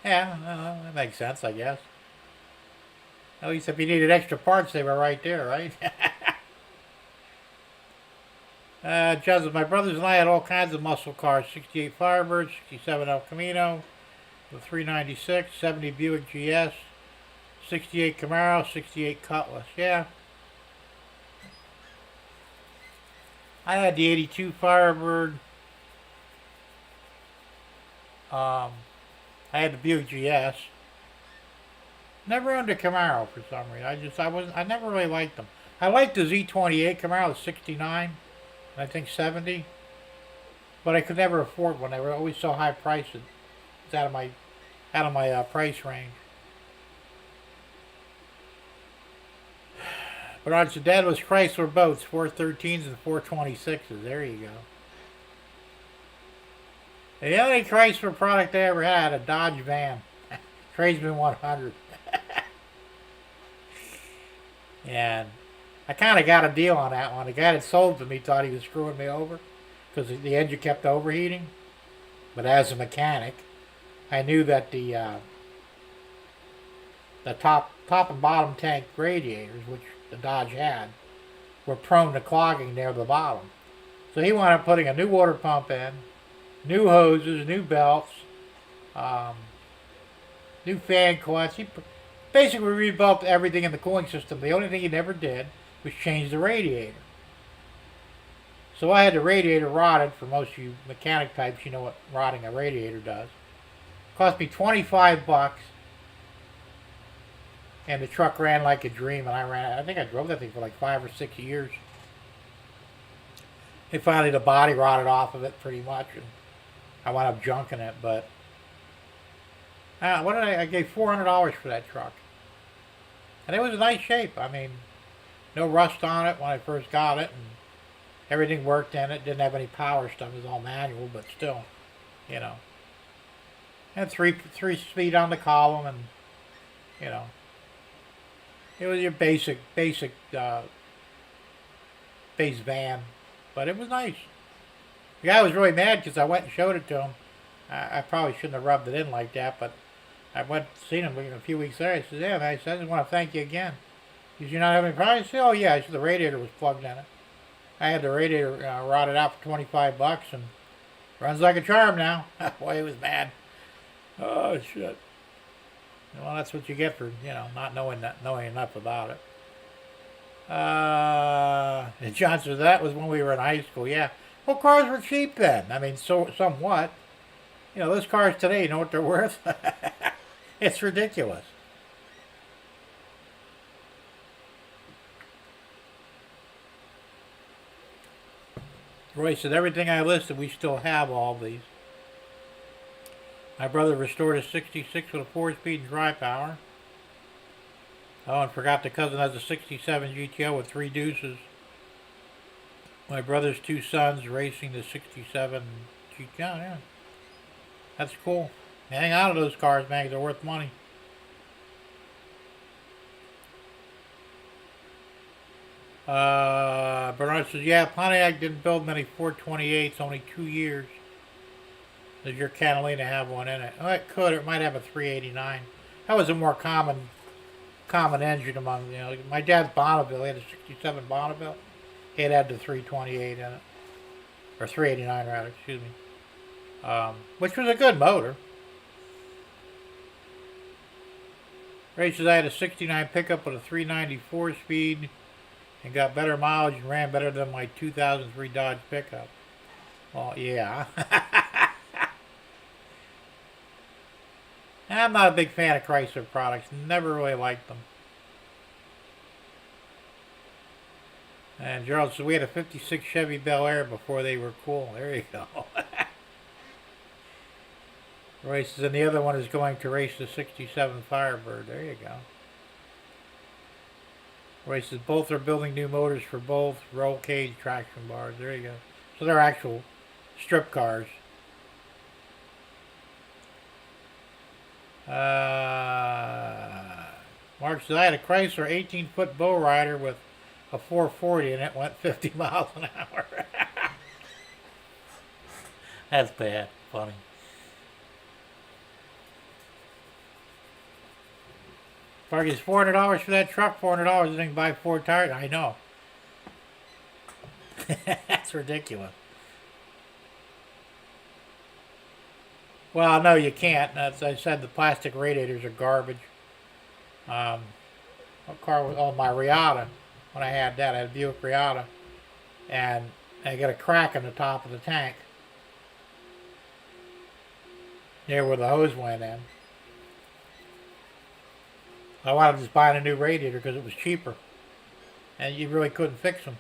Yeah, that makes sense, I guess. At least if you needed extra parts, they were right there, right? John says, my brothers and I had all kinds of muscle cars. 68 Firebird, 67 El Camino, the 396, 70 Buick GS, 68 Camaro, 68 Cutlass. Yeah. I had the 82 Firebird. I had the Buick GS. Never owned a Camaro for some reason. I never really liked them. I liked the Z28 Camaro, the 69, and I think 70. But I could never afford one. They were always so high priced. It's out of my price range. Bernard said, Dad was Chrysler boats, 413s and 426s. There you go. The only Chrysler product I ever had, a Dodge van. Tradesman 100. And I kind of got a deal on that one. The guy that sold to me thought he was screwing me over because the engine kept overheating. But as a mechanic, I knew that the top and bottom tank radiators, which the Dodge had, were prone to clogging near the bottom. So he wound up putting a new water pump in, new hoses, new belts, new fan coils. He basically rebuilt everything in the cooling system. The only thing he never did was change the radiator. So I had the radiator rotted. For most of you mechanic types, you know what rotting a radiator does. It cost me $25, and the truck ran like a dream. And I think I drove that thing for like 5 or 6 years. And finally, the body rotted off of it pretty much, and I wound up junking it. But I gave $400 for that truck, and it was in nice shape. I mean, no rust on it when I first got it, and everything worked in it. Didn't have any power stuff. It was all manual, but still, you know. And three speed on the column, and you know, it was your basic base van, but it was nice. The guy was really mad because I went and showed it to him. I probably shouldn't have rubbed it in like that, but I went and seen him a few weeks later. I said, yeah, man, I just want to thank you again. Did you not have any problems? I said, oh yeah, I said, the radiator was plugged in it. I had the radiator rotted out for $25 and runs like a charm now. Boy, he was mad. Oh shit. Well, that's what you get for, you know, not knowing enough about it. And John says, that was when we were in high school. Yeah. Well, cars were cheap then. I mean, so somewhat. You know, those cars today, you know what they're worth? It's ridiculous. Roy said, everything I listed, we still have all these. My brother restored a 66 with a 4-speed and dry power. Oh, and forgot the cousin has a 67 GTO with 3 deuces. My brother's 2 sons racing the 67 GTO. Yeah. That's cool. Hang on to those cars, man, 'cause they're worth money. Bernard says, yeah, Pontiac didn't build many 428s, only 2 years. Does your Catalina have one in it? Oh, it could. It might have a 389. That was a more common engine among, you know, my dad's Bonneville. He had a 67 Bonneville. It had the 328 in it. Or 389 rather, excuse me. Which was a good motor. Ray says, I had a 69 pickup with a 394 speed and got better mileage and ran better than my 2003 Dodge pickup. Well, yeah. I'm not a big fan of Chrysler products. Never really liked them. And Gerald says we had a 56 Chevy Bel Air before they were cool. There you go. Roy says, and the other one is going to race the 67 Firebird. There you go. Roy says both are building new motors for both roll cage traction bars. There you go. So they're actual strip cars. Mark says I had a Chrysler 18-foot bow rider with a 440 and it went 50 miles an hour. That's bad. Funny. Mark is $400 for that truck. $400 and they can buy 4 tires. I know. That's ridiculous. Well, no, you can't. As I said, the plastic radiators are garbage. What car was? Oh, my Riata. When I had that, I had a Buick Riata, and I got a crack in the top of the tank near where the hose went in. I wound up just buying a new radiator because it was cheaper, and you really couldn't fix them.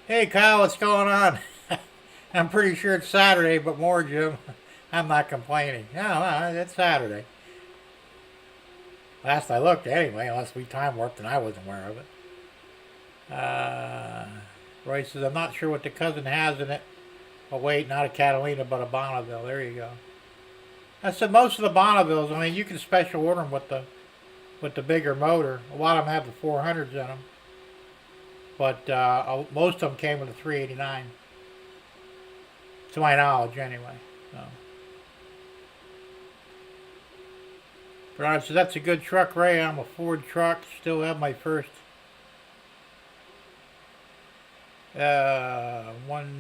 Hey, Kyle, what's going on? I'm pretty sure it's Saturday, but more, Jim. I'm not complaining. No, it's Saturday. Last I looked, anyway, unless we time warped and I wasn't aware of it. Roy says, I'm not sure what the cousin has in it. Oh, wait, not a Catalina, but a Bonneville. There you go. I said most of the Bonnevilles, I mean, you can special order them with the bigger motor. A lot of them have the 400s in them. But most of them came with a 389. To my knowledge, anyway. So. Bernard says, that's a good truck, Ray. I'm a Ford truck. Still have my first one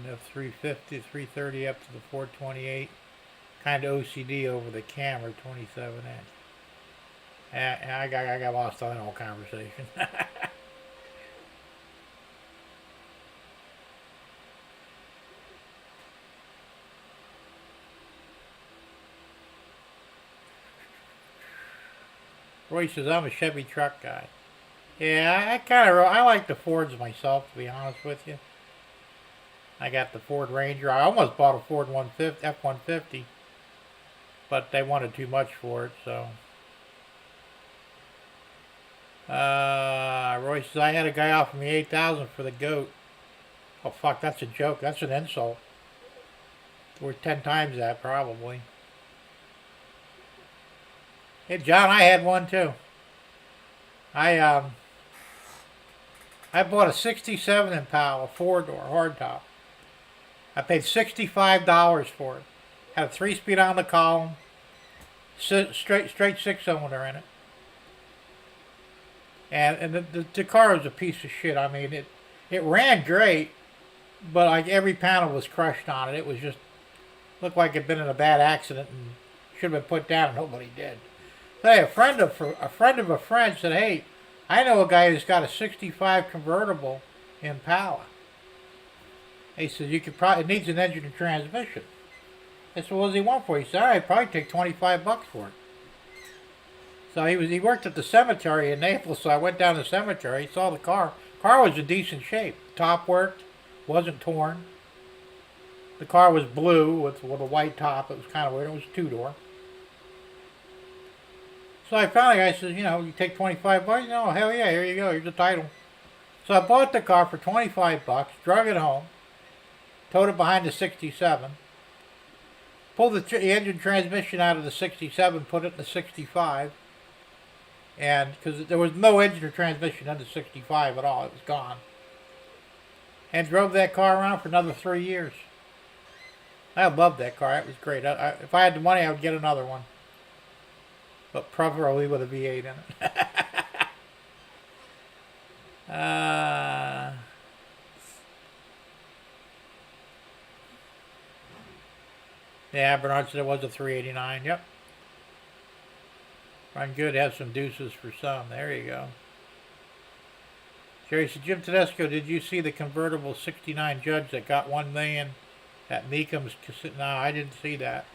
of 350, 330 up to the 428. Kind of OCD over the camera, 27 inch. I got lost on that whole conversation. Roy says, I'm a Chevy truck guy. Yeah, I like the Fords myself, to be honest with you. I got the Ford Ranger. I almost bought a Ford F-150, but they wanted too much for it, so. Roy says, I had a guy offer me $8,000 for the goat. Oh, fuck, that's a joke. That's an insult. Worth 10 times that, probably. Hey, John, I had one too. I bought a 67 Impala, 4-door, hardtop. I paid $65 for it. Had a 3-speed on the column, straight 6-cylinder in it. And the car was a piece of shit. I mean, it ran great, but like every panel was crushed on it. It was just looked like it'd been in a bad accident and should have been put down, and nobody did. Hey, a friend of a friend said, hey, I know a guy who's got a 65 convertible Impala. He said, you could probably, it needs an engine and transmission. I said, what does he want for it? He said, all right, probably take $25 for it. So he worked at the cemetery in Naples, so I went down to the cemetery, saw the car. Car was in decent shape. Top worked, wasn't torn. The car was blue with a white top. It was kind of weird. It was a 2-door. So I found the guy, says, you take $25? No, hell yeah, here you go, here's the title. So I bought the car for $25, drug it home, towed it behind the 67, pulled the engine transmission out of the 67, put it in the 65, and because there was no engine or transmission in the 65 at all, it was gone. And drove that car around for another 3 years. I loved that car, it was great. If I had the money, I would get another one. But preferably with a V8 in it. Yeah, Bernard said it was a 389. Yep. Run good, have some deuces for some. There you go. Jerry said, Jim Tedesco, did you see the convertible 69 Judge that got $1 million At Meekham's Casino. No, I didn't see that.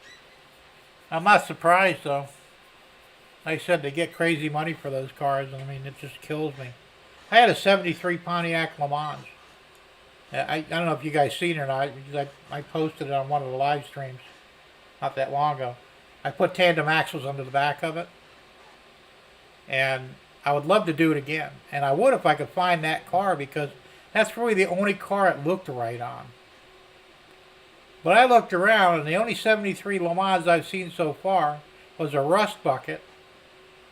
I'm not surprised though. Like I said, they get crazy money for those cars. I mean, it just kills me. I had a '73 Pontiac Le Mans. I don't know if you guys seen it or not, because I posted it on one of the live streams not that long ago. I put tandem axles under the back of it, and I would love to do it again. And I would if I could find that car, because that's really the only car it looked right on. But I looked around, and the only '73 Le Mans I've seen so far was a rust bucket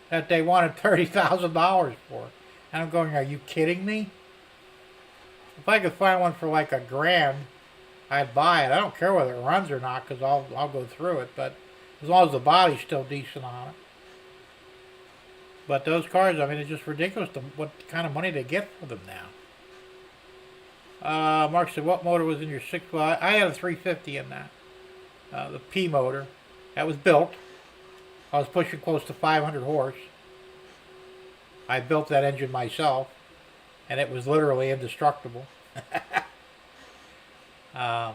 that they wanted $30,000 for. And I'm going, are you kidding me? If I could find one for like $1,000, I'd buy it. I don't care whether it runs or not, because I'll go through it. But as long as the body's still decent on it. But those cars, I mean, it's just ridiculous what kind of money they get for them now. Mark said, what motor was in your 6? Well, I had a 350 in that. The P motor. That was built. I was pushing close to 500 horse. I built that engine myself, and it was literally indestructible. I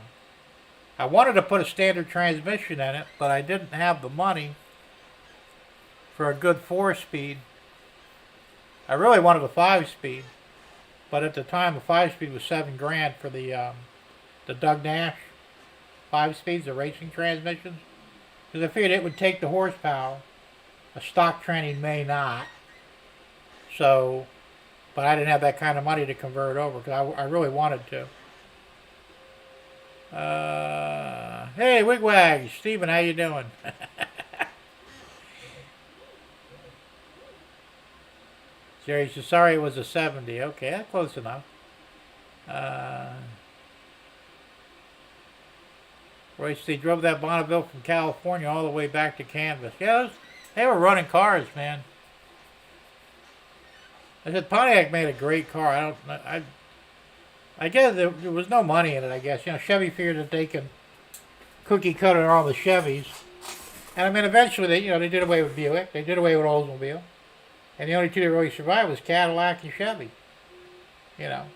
wanted to put a standard transmission in it, but I didn't have the money for a good 4-speed. I really wanted a 5-speed, but at the time a 5-speed was $7,000 for the Doug Nash 5-speeds, the racing transmissions, because I figured it would take the horsepower. A stock tranny may not. So, but I didn't have that kind of money to convert over, because I really wanted to. Hey, Wigwag, Steven, how you doing? Jerry says, sorry it was a 70. Okay, that's close enough. Royce, they drove that Bonneville from California all the way back to Canvas. Yeah, they were running cars, man. I said Pontiac made a great car. I guess there was no money in it. I guess Chevy figured that they can cookie cutter all the Chevys, and I mean eventually they did away with Buick. They did away with Oldsmobile, and the only two that really survived was Cadillac and Chevy. Now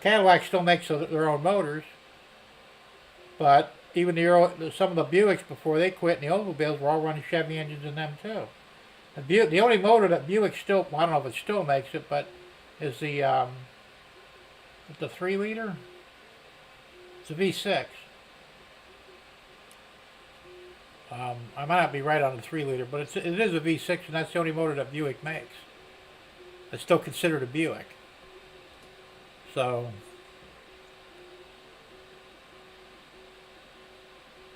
Cadillac still makes their own motors, but even some of the Buicks before they quit, and the Oldsmobiles were all running Chevy engines in them too. The only motor that Buick still, I don't know if it still makes it, but is the 3-liter? It's a V6. I might not be right on the 3-liter, but it is a V6, and that's the only motor that Buick makes. It's still considered a Buick. So,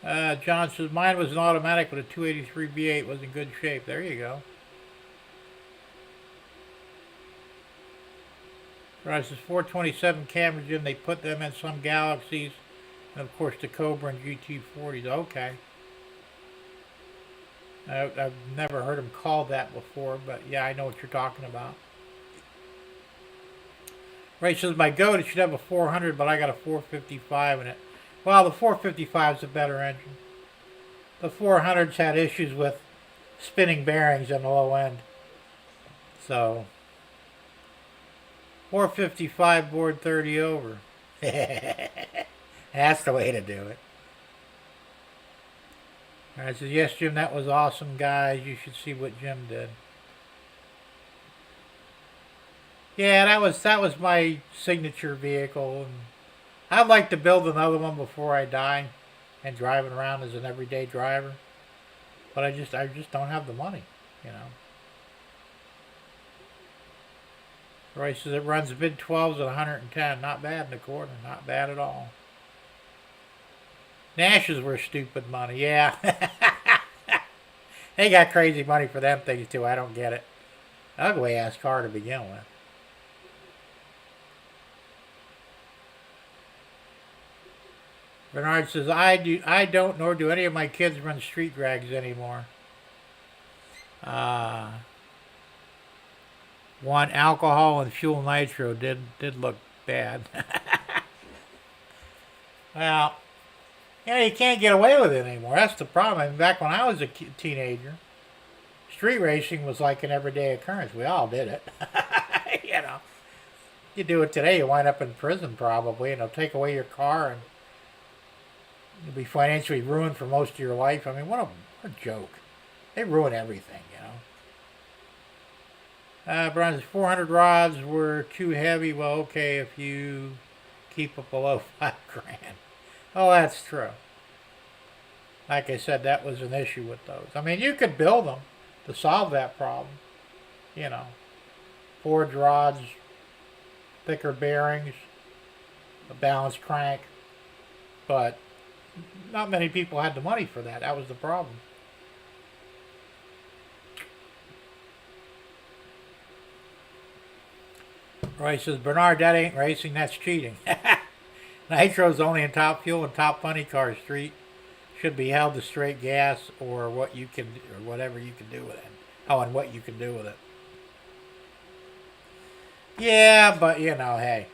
John says, mine was an automatic, but a 283 V8 was in good shape. There you go. Right, says 427 cameras in. They put them in some Galaxies, and of course the Cobra and GT40s. Okay. I've never heard them called that before, but yeah, I know what you're talking about. Ray says, my goat, it should have a 400, but I got a 455 in it. Well, the 455 is a better engine. The 400's had issues with spinning bearings on the low end. So, 455 board 30 over. That's the way to do it. Alright, says, yes, Jim, that was awesome, guys. You should see what Jim did. Yeah, that was my signature vehicle, and I'd like to build another one before I die and drive it around as an everyday driver. But I just don't have the money, Roy says it runs mid-12s at 110. Not bad in the corner. Not bad at all. Nash's were stupid money. Yeah. They got crazy money for them things, too. I don't get it. Ugly-ass car to begin with. Bernard says, I don't, nor do any of my kids run street drags anymore. One, alcohol and fuel nitro did look bad. Well, you can't get away with it anymore. That's the problem. I mean, back when I was a teenager, street racing was like an everyday occurrence. We all did it. You do it today, you wind up in prison probably, and they'll take away your car, and You'll be financially ruined for most of your life. I mean, what a joke. They ruin everything, you know. Brian's 400 rods were too heavy. Well, okay, if you keep it below 5 grand. Oh, that's true. Like I said, that was an issue with those. I mean, you could build them to solve that problem. You know, forged rods, thicker bearings, a balanced crank. But not many people had the money for that. That was the problem. Roy says, Bernard, that ain't racing, that's cheating. Nitro's only in Top Fuel and Top Funny Car Street. Should be held to straight gas or what you can, or whatever you can do with it. Oh, and what you can do with it. Yeah, but you know, hey,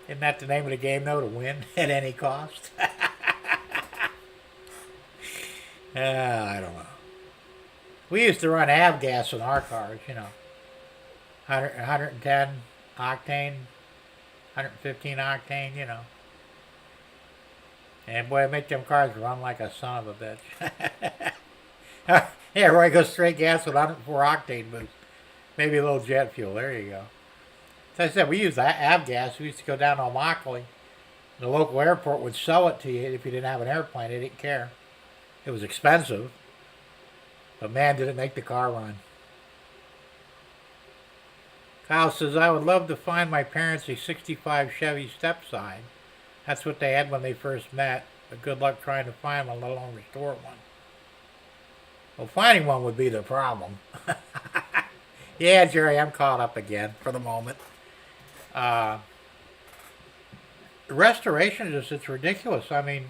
isn't that the name of the game though, to win at any cost? I don't know. We used to run avgas in our cars, you know, 110 octane, 115 octane, you know. And boy, make them cars run like a son of a bitch. Yeah, Roy goes straight gas with 104 octane boost. Maybe a little jet fuel. There you go. As I said, we used that avgas. We used to go down to Immokalee. The local airport would sell it to you if you didn't have an airplane. They didn't care. It was expensive. But man, did it make the car run. Kyle says, I would love to find my parents a 65 Chevy stepside. That's what they had when they first met, but good luck trying to find one, let alone restore one. Well, finding one would be the problem. Yeah, Jerry, I'm caught up again for the moment. Restoration is it's ridiculous. I mean,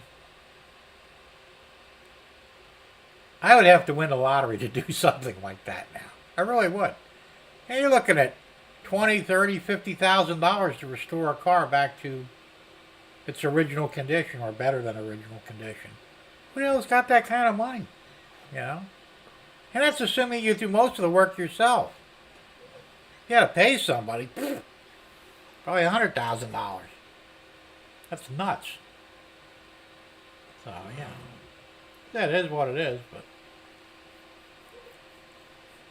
I would have to win the lottery to do something like that now. I really would. And you're looking at $20,000, $30,000, $50,000 to restore a car back to its original condition or better than original condition. Who the hell's got that kind of money? You know? And that's assuming you do most of the work yourself. You gotta pay somebody, probably $100,000. That's nuts. So, yeah. That is what it is, but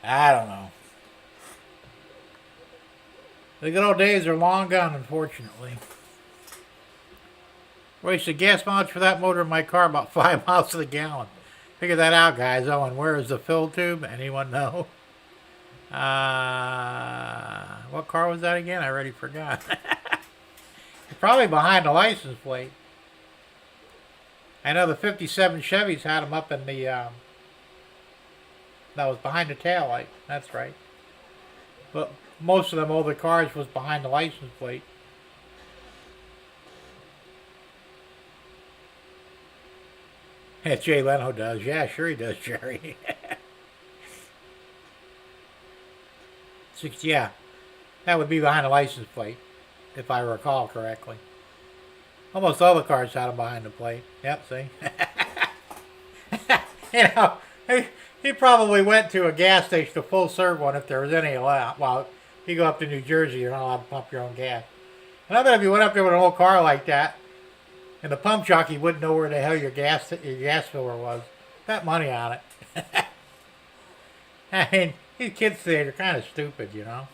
I don't know. The good old days are long gone, unfortunately. Wasted gas mileage for that motor in my car about 5 miles to the gallon. Figure that out, guys. Oh, and where is the fill tube? Anyone know? What car was that again? I already forgot. It's probably behind the license plate. I know the 57 Chevys had them up in the, that was behind the tail light. That's right. But most of them older cars was behind the license plate. Yeah, Jay Leno does. Yeah, sure he does, Jerry. Yeah, that would be behind the license plate, if I recall correctly. Almost all the cars had them behind the plate. Yep, see? You know, he probably went to a gas station to full serve one if there was any allowed. Well, you go up to New Jersey, you're not allowed to pump your own gas. And I bet if you went up there with an old car like that, and the pump jockey wouldn't know where the hell your gas filler was, bet money on it. I mean, these kids today are kind of stupid, you know.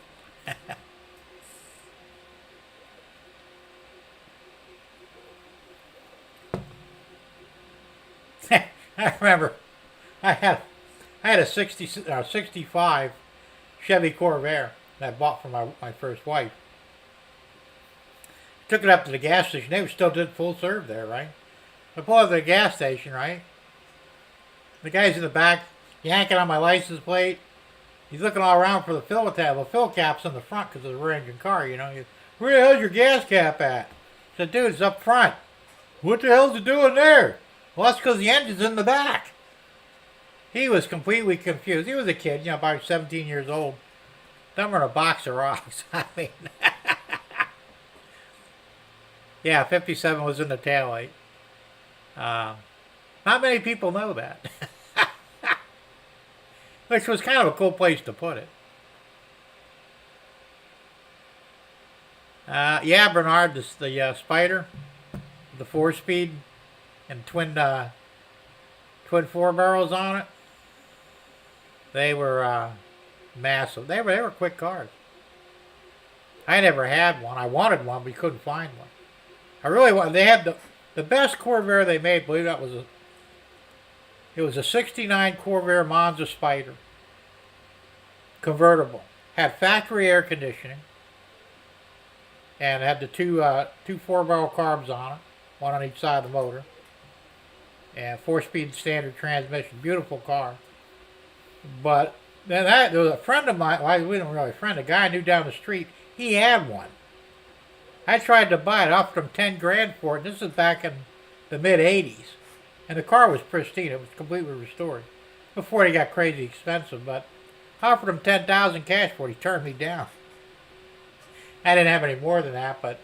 I remember I had a 65 Chevy Corvair that I bought for my first wife. Took it up to the gas station. They still did full serve there, right? I pull up to the gas station, right? The guy's in the back yanking on my license plate. He's looking all around for the fill tab. The fill cap's in the front because it's a rear engine car, you know. Where the hell's your gas cap at? I said, dude, it's up front. What the hell's it doing there? Well, that's because the engine's in the back. He was completely confused. He was a kid, you know, about 17 years old. Dumber than a box of rocks. I mean, yeah, 57 was in the taillight. Not many people know that. Which was kind of a cool place to put it. Yeah, Bernard, the Spider, the 4-speed. and twin four barrels on it. They were massive. They were quick cars. I never had one. I wanted one, but you couldn't find one. I really wanted. They had the best Corvair they made. Believe that was it was a '69 Corvair Monza Spider, convertible. Had factory air conditioning, and had the two 4-barrel carbs on it, one on each side of the motor, and 4-speed standard transmission. Beautiful car. But then there was a friend of mine. Well, we don't really friend. A guy I knew down the street. He had one. I tried to buy it. Offered him 10 grand for it. This is back in the mid '80s, and the car was pristine. It was completely restored before it got crazy expensive. But I offered him 10,000 cash for it. He turned me down. I didn't have any more than that, but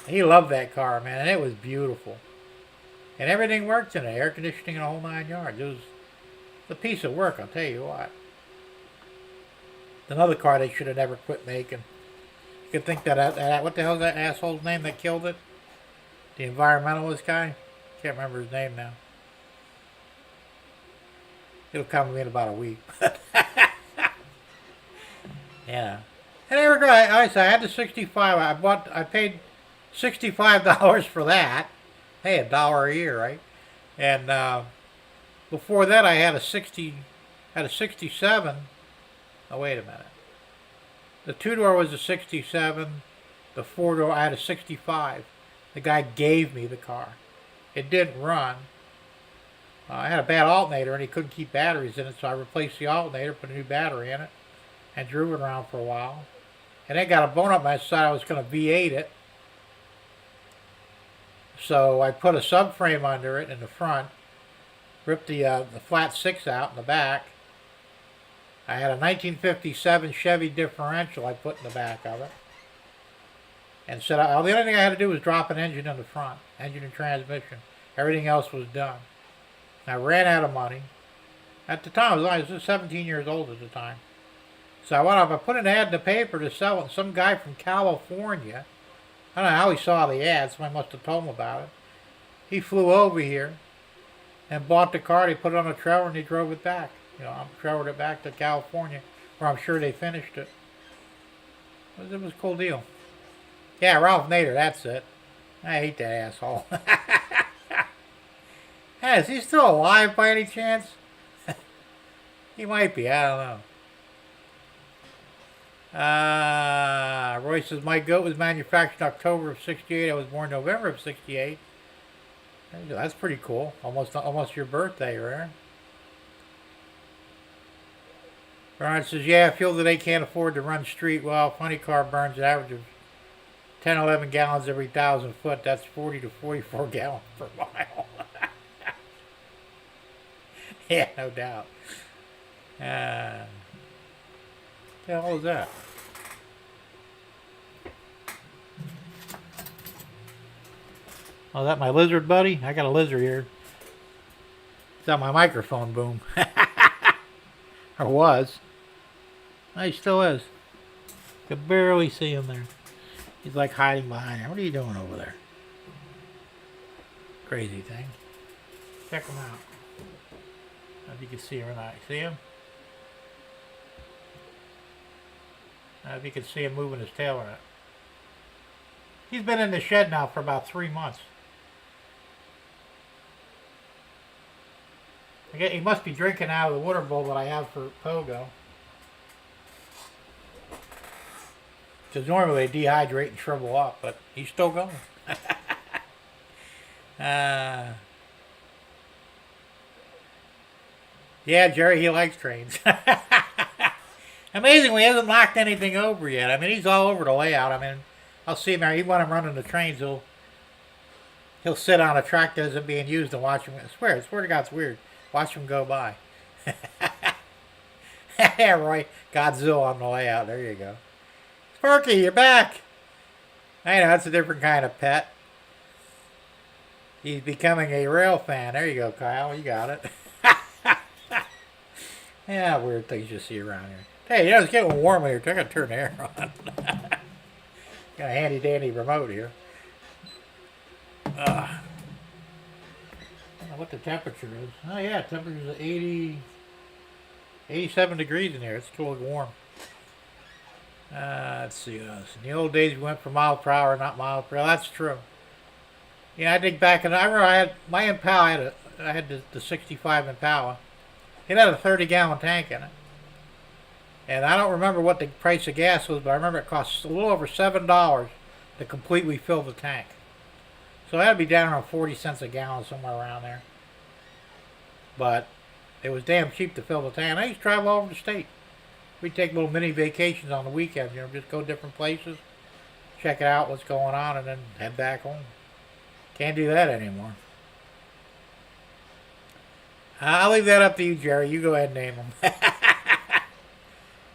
he loved that car, man, and it was beautiful. And everything worked in it. Air conditioning and a whole 9 yards. It was a piece of work, I'll tell you what. Another car they should have never quit making. You could think that what the hell is that asshole's name that killed it? The environmentalist guy? Can't remember his name now. It'll come to me in about a week. Yeah. And there we go. I had the 65. I paid $65 for that. Hey, $1 a year, right? And before that, I had a 67. Oh, wait a minute. The 2-door was a 67. The 4-door, I had a 65. The guy gave me the car. It didn't run. I had a bad alternator, and he couldn't keep batteries in it, so I replaced the alternator, put a new battery in it, and drove it around for a while. And then got a bone up my side. I was going to V8 it. So I put a subframe under it in the front, ripped the flat 6 out in the back. I had a 1957 Chevy differential I put in the back of it. And said the only thing I had to do was drop an engine in the front, engine and transmission. Everything else was done. I ran out of money. At the time, I was 17 years old at the time. So I went up, I put an ad in the paper to sell it, and some guy from California, I don't know how he saw the ad, somebody must have told him about it. He flew over here and bought the car, he put it on a trailer, and he drove it back. I trailered it back to California, where I'm sure they finished it. It was a cool deal. Yeah, Ralph Nader, that's it. I hate that asshole. Hey, is he still alive by any chance? He might be, I don't know. Roy says, my goat was manufactured in October of '68. I was born November of '68. That's pretty cool. Almost your birthday, right? Bernard says, yeah, fuel that they can't afford to run street. Well, funny car burns an average of 10, 11 gallons every 1,000 foot. That's 40 to 44 gallons per mile. Yeah, no doubt. What the hell is that? Oh, is that my lizard buddy? I got a lizard here. Is that my microphone boom? Or was. Oh, he still is. Could barely see him there. He's like hiding behind there. What are you doing over there? Crazy thing. Check him out. I don't know if you can see him or not. See him? I don't know if you can see him moving his tail or not. He's been in the shed now for about 3 months. He must be drinking out of the water bowl that I have for Pogo. Because normally they dehydrate and shrivel up, but he's still going. Yeah, Jerry, he likes trains. Amazingly, he hasn't knocked anything over yet. I mean, he's all over the layout. I mean, I'll see him there. Even when I'm running the trains, he'll sit on a track that isn't being used and watch him. I swear to God, it's weird. Watch him go by. Yeah, Roy, Godzilla on the layout. There you go. Sparky, you're back. I know, that's a different kind of pet. He's becoming a rail fan. There you go, Kyle. You got it. Yeah, weird things you see around here. Hey, it's getting warm here. I gotta turn the air on. Got a handy dandy remote here. I don't know what the temperature is. Oh yeah, temperature is 87 degrees in here. It's totally warm. Let's see. In the old days, we went for miles per hour, not miles per hour. That's true. Yeah, I think back, and I remember I had my Impala. I had the 65 Impala. It had a 30-gallon tank in it. And I don't remember what the price of gas was, but I remember it cost a little over $7 to completely fill the tank. So that would be down around 40 cents a gallon, somewhere around there. But it was damn cheap to fill the tank. And I used to travel all over the state. We'd take little mini vacations on the weekends, just go different places, check it out, what's going on, and then head back home. Can't do that anymore. I'll leave that up to you, Jerry. You go ahead and name them.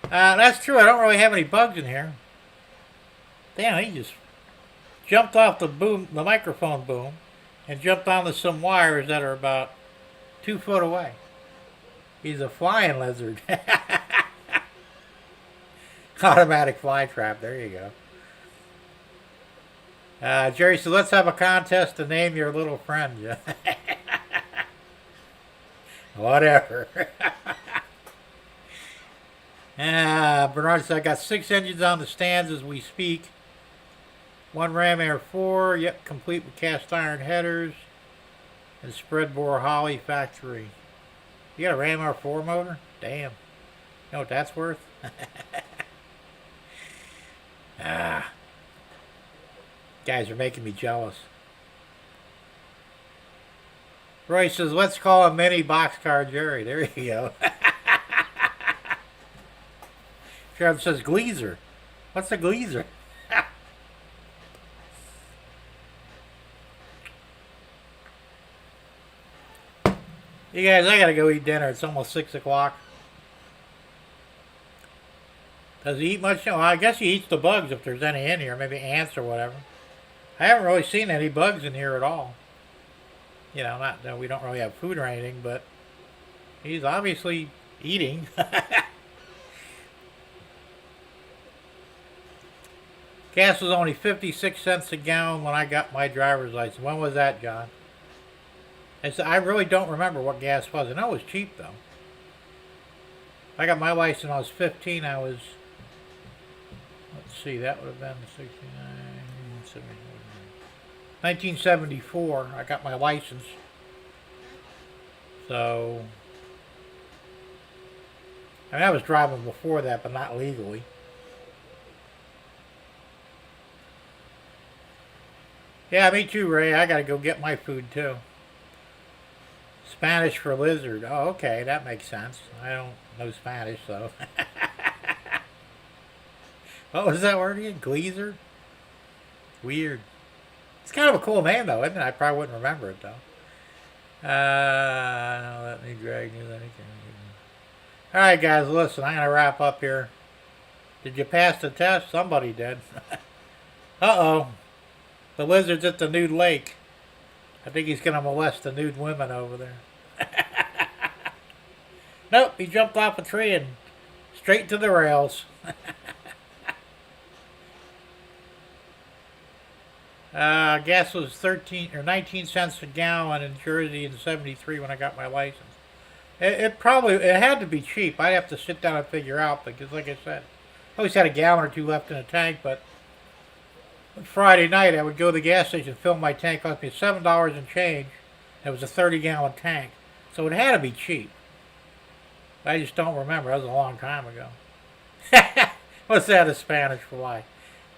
That's true. I don't really have any bugs in here. Damn, he just jumped off the microphone boom, and jumped onto some wires that are about 2 foot away. He's a flying lizard. Automatic fly trap. There you go. Jerry said, let's have a contest to name your little friend. Whatever. Bernard said, I got 6 engines on the stands as we speak. 1 Ram Air 4, yep, complete with cast iron headers. And spread bore Holly factory. You got a Ram Air 4 motor? Damn. You know what that's worth? Guys are making me jealous. Roy says, let's call him Mini Boxcar Jerry. There you go. Sheriff says, Gleaser. What's a Gleaser? You guys, I gotta go eat dinner. It's almost 6 o'clock. Does he eat much? Well, I guess he eats the bugs if there's any in here. Maybe ants or whatever. I haven't really seen any bugs in here at all. Not that we don't really have food or anything, but he's obviously eating. Gas was only 56 cents a gallon when I got my driver's license. When was that, John? I really don't remember what gas was. I know it was cheap, though. I got my license when I was 15. I was, let's see, that would have been 69, 1974. I got my license. So, I was driving before that, but not legally. Yeah, me too, Ray. I gotta go get my food, too. Spanish for lizard. Oh, okay, that makes sense. I don't know Spanish, so. What was that word again? Gleaser? Weird. It's kind of a cool name, though, isn't it? I probably wouldn't remember it, though. Let me drag you. Alright, guys, listen, I'm going to wrap up here. Did you pass the test? Somebody did. Uh-oh. The lizard's at the nude lake. I think he's going to molest the nude women over there. Nope, he jumped off a tree and straight to the rails. Gas was 13 or 19 cents a gallon in Jersey in '73 when I got my license. It had to be cheap. I'd have to sit down and figure out because, like I said, I always had a gallon or two left in the tank. But Friday night I would go to the gas station, fill my tank. It cost me $7 and change. It was a 30-gallon tank, so it had to be cheap. I just don't remember. That was a long time ago. What's that in Spanish for why?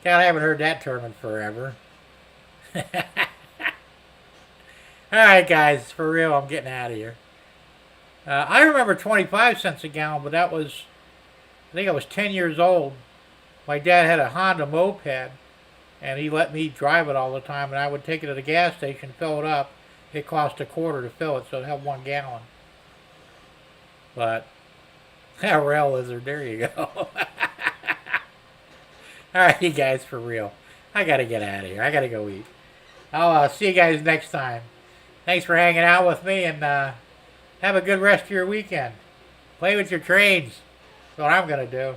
God, I haven't heard that term in forever. Alright, guys, for real, I'm getting out of here. I remember 25 cents a gallon, but that was, I think I was 10 years old. My dad had a Honda moped, and he let me drive it all the time, and I would take it to the gas station, fill it up. It cost $0.25 to fill it, so it had 1 gallon. But, rail lizard, there you go. Alright, you guys, for real. I gotta get out of here. I gotta go eat. I'll see you guys next time. Thanks for hanging out with me, and have a good rest of your weekend. Play with your trains. That's what I'm gonna do.